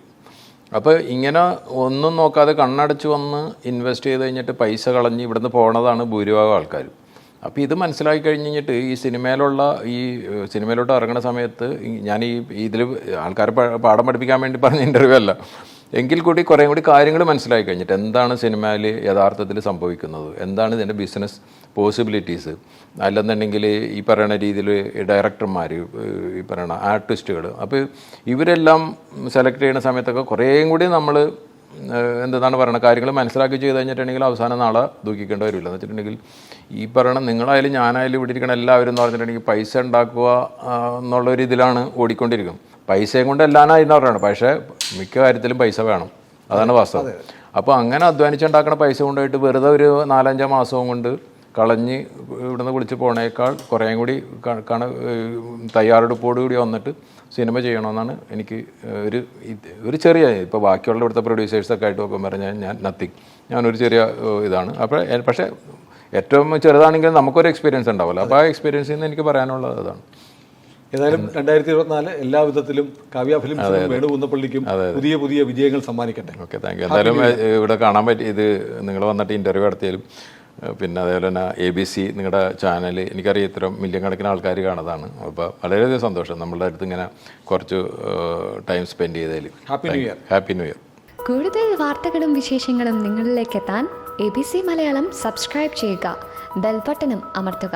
അപ്പോൾ ഇങ്ങനെ ഒന്നും നോക്കാതെ കണ്ണടച്ച് വന്ന് ഇൻവെസ്റ്റ് ചെയ്ത് കഴിഞ്ഞിട്ട് പൈസ കളഞ്ഞ് ഇവിടുന്ന് പോണതാണ് ഭൂരിഭാഗം ആൾക്കാരും. അപ്പോൾ ഇത് മനസ്സിലാക്കി കഴിഞ്ഞിട്ട് ഈ സിനിമയിലോട്ട് ഇറങ്ങുന്ന സമയത്ത് ഞാൻ ഇതിൽ ആൾക്കാരെ പാഠം പഠിപ്പിക്കാൻ വേണ്ടി പറഞ്ഞ ഇൻ്റർവ്യൂ അല്ല, എങ്കിൽ കൂടി കുറേ കൂടി കാര്യങ്ങൾ മനസ്സിലാക്കി കഴിഞ്ഞിട്ട് എന്താണ് സിനിമയിൽ യഥാർത്ഥത്തിൽ സംഭവിക്കുന്നത്, എന്താണ് ഇതിൻ്റെ ബിസിനസ് പോസിബിലിറ്റീസ്, അല്ലെന്നുണ്ടെങ്കിൽ ഈ പറയുന്ന രീതിയിൽ ഡയറക്ടർമാർ, ഈ പറയുന്ന ആർട്ടിസ്റ്റുകൾ, അപ്പോൾ ഇവരെല്ലാം സെലക്ട് ചെയ്യുന്ന സമയത്തൊക്കെ കുറേയും കൂടി നമ്മൾ എന്താണ് പറയുന്നത് കാര്യങ്ങൾ മനസ്സിലാക്കി ചെയ്ത് കഴിഞ്ഞിട്ടുണ്ടെങ്കിൽ അവസാനം നാളെ ദുഃഖിക്കേണ്ടി വരില്ല. എന്ന് വെച്ചിട്ടുണ്ടെങ്കിൽ ഈ പറയണം നിങ്ങളായാലും ഞാനായാലും ഇവിടെ ഇരിക്കണം എല്ലാവരും എന്ന് പറഞ്ഞിട്ടുണ്ടെങ്കിൽ പൈസ ഉണ്ടാക്കുക എന്നുള്ളൊരു ഇതിലാണ് ഓടിക്കൊണ്ടിരിക്കും. പൈസയും കൊണ്ട് എല്ലാനായി എന്ന് പറയുന്നത്, പക്ഷേ മിക്ക കാര്യത്തിലും പൈസ വേണം, അതാണ് വാസ്തവം. അപ്പോൾ അങ്ങനെ അധ്വാനിച്ചുണ്ടാക്കുന്ന പൈസ കൊണ്ടുപോയിട്ട് വെറുതെ ഒരു 4-5 മാസവും കൊണ്ട് കളഞ്ഞ് ഇവിടുന്ന് വിളിച്ച് പോണേക്കാൾ കുറേയും കൂടി തയ്യാറെടുപ്പോടുകൂടി വന്നിട്ട് സിനിമ ചെയ്യണമെന്നാണ് എനിക്ക് ഒരു ചെറിയ, ഇപ്പോൾ ബാക്കിയുള്ള ഇവിടുത്തെ പ്രൊഡ്യൂസേഴ്സൊക്കെ ആയിട്ട് നോക്കുമ്പോൾ പറഞ്ഞാൽ ഞാൻ നത്തിങ്, ഞാനൊരു ചെറിയ ഇതാണ്. അപ്പോൾ പക്ഷേ ഏറ്റവും ചെറുതാണെങ്കിലും നമുക്കൊരു എക്സ്പീരിയൻസ് ഉണ്ടാവുമല്ലോ. അപ്പോൾ ആ എക്സ്പീരിയൻസിൽ നിന്ന് എനിക്ക് പറയാനുള്ളത് അതാണ്. ഏതായാലും 2024 എല്ലാ വിധത്തിലും കാവ്യ ഫിലിംസിനും വേണു കുന്നപ്പള്ളിക്കും പുതിയ പുതിയ വിജയങ്ങൾ സമ്മാനിക്കട്ടെ. Okay, thank you. എന്തായാലും ഇവിടെ കാണാൻ പറ്റി, ഇത് നിങ്ങൾ വന്നിട്ട് ഇൻ്റർവ്യൂ നടത്തിയാലും പിന്നെ അതേപോലെ തന്നെ ABC നിങ്ങളുടെ ചാനൽ എനിക്കറിയാം ഇത്തരം മില്യൺ കണക്കിന് ആൾക്കാർ കാണുന്നതാണ്. അപ്പോൾ വളരെയധികം സന്തോഷം നമ്മളുടെ അടുത്ത് ഇങ്ങനെ കുറച്ച് ടൈം സ്പെൻഡ് ചെയ്തതിൽ. Happy new year. Happy new year. കൂടുതൽ വാർത്തകളും വിശേഷങ്ങളും നിങ്ങളിലേക്ക് എത്താൻ ABC മലയാളം സബ്സ്ക്രൈബ് ചെയ്യുക, ബെൽ ബട്ടണും അമർത്തുക.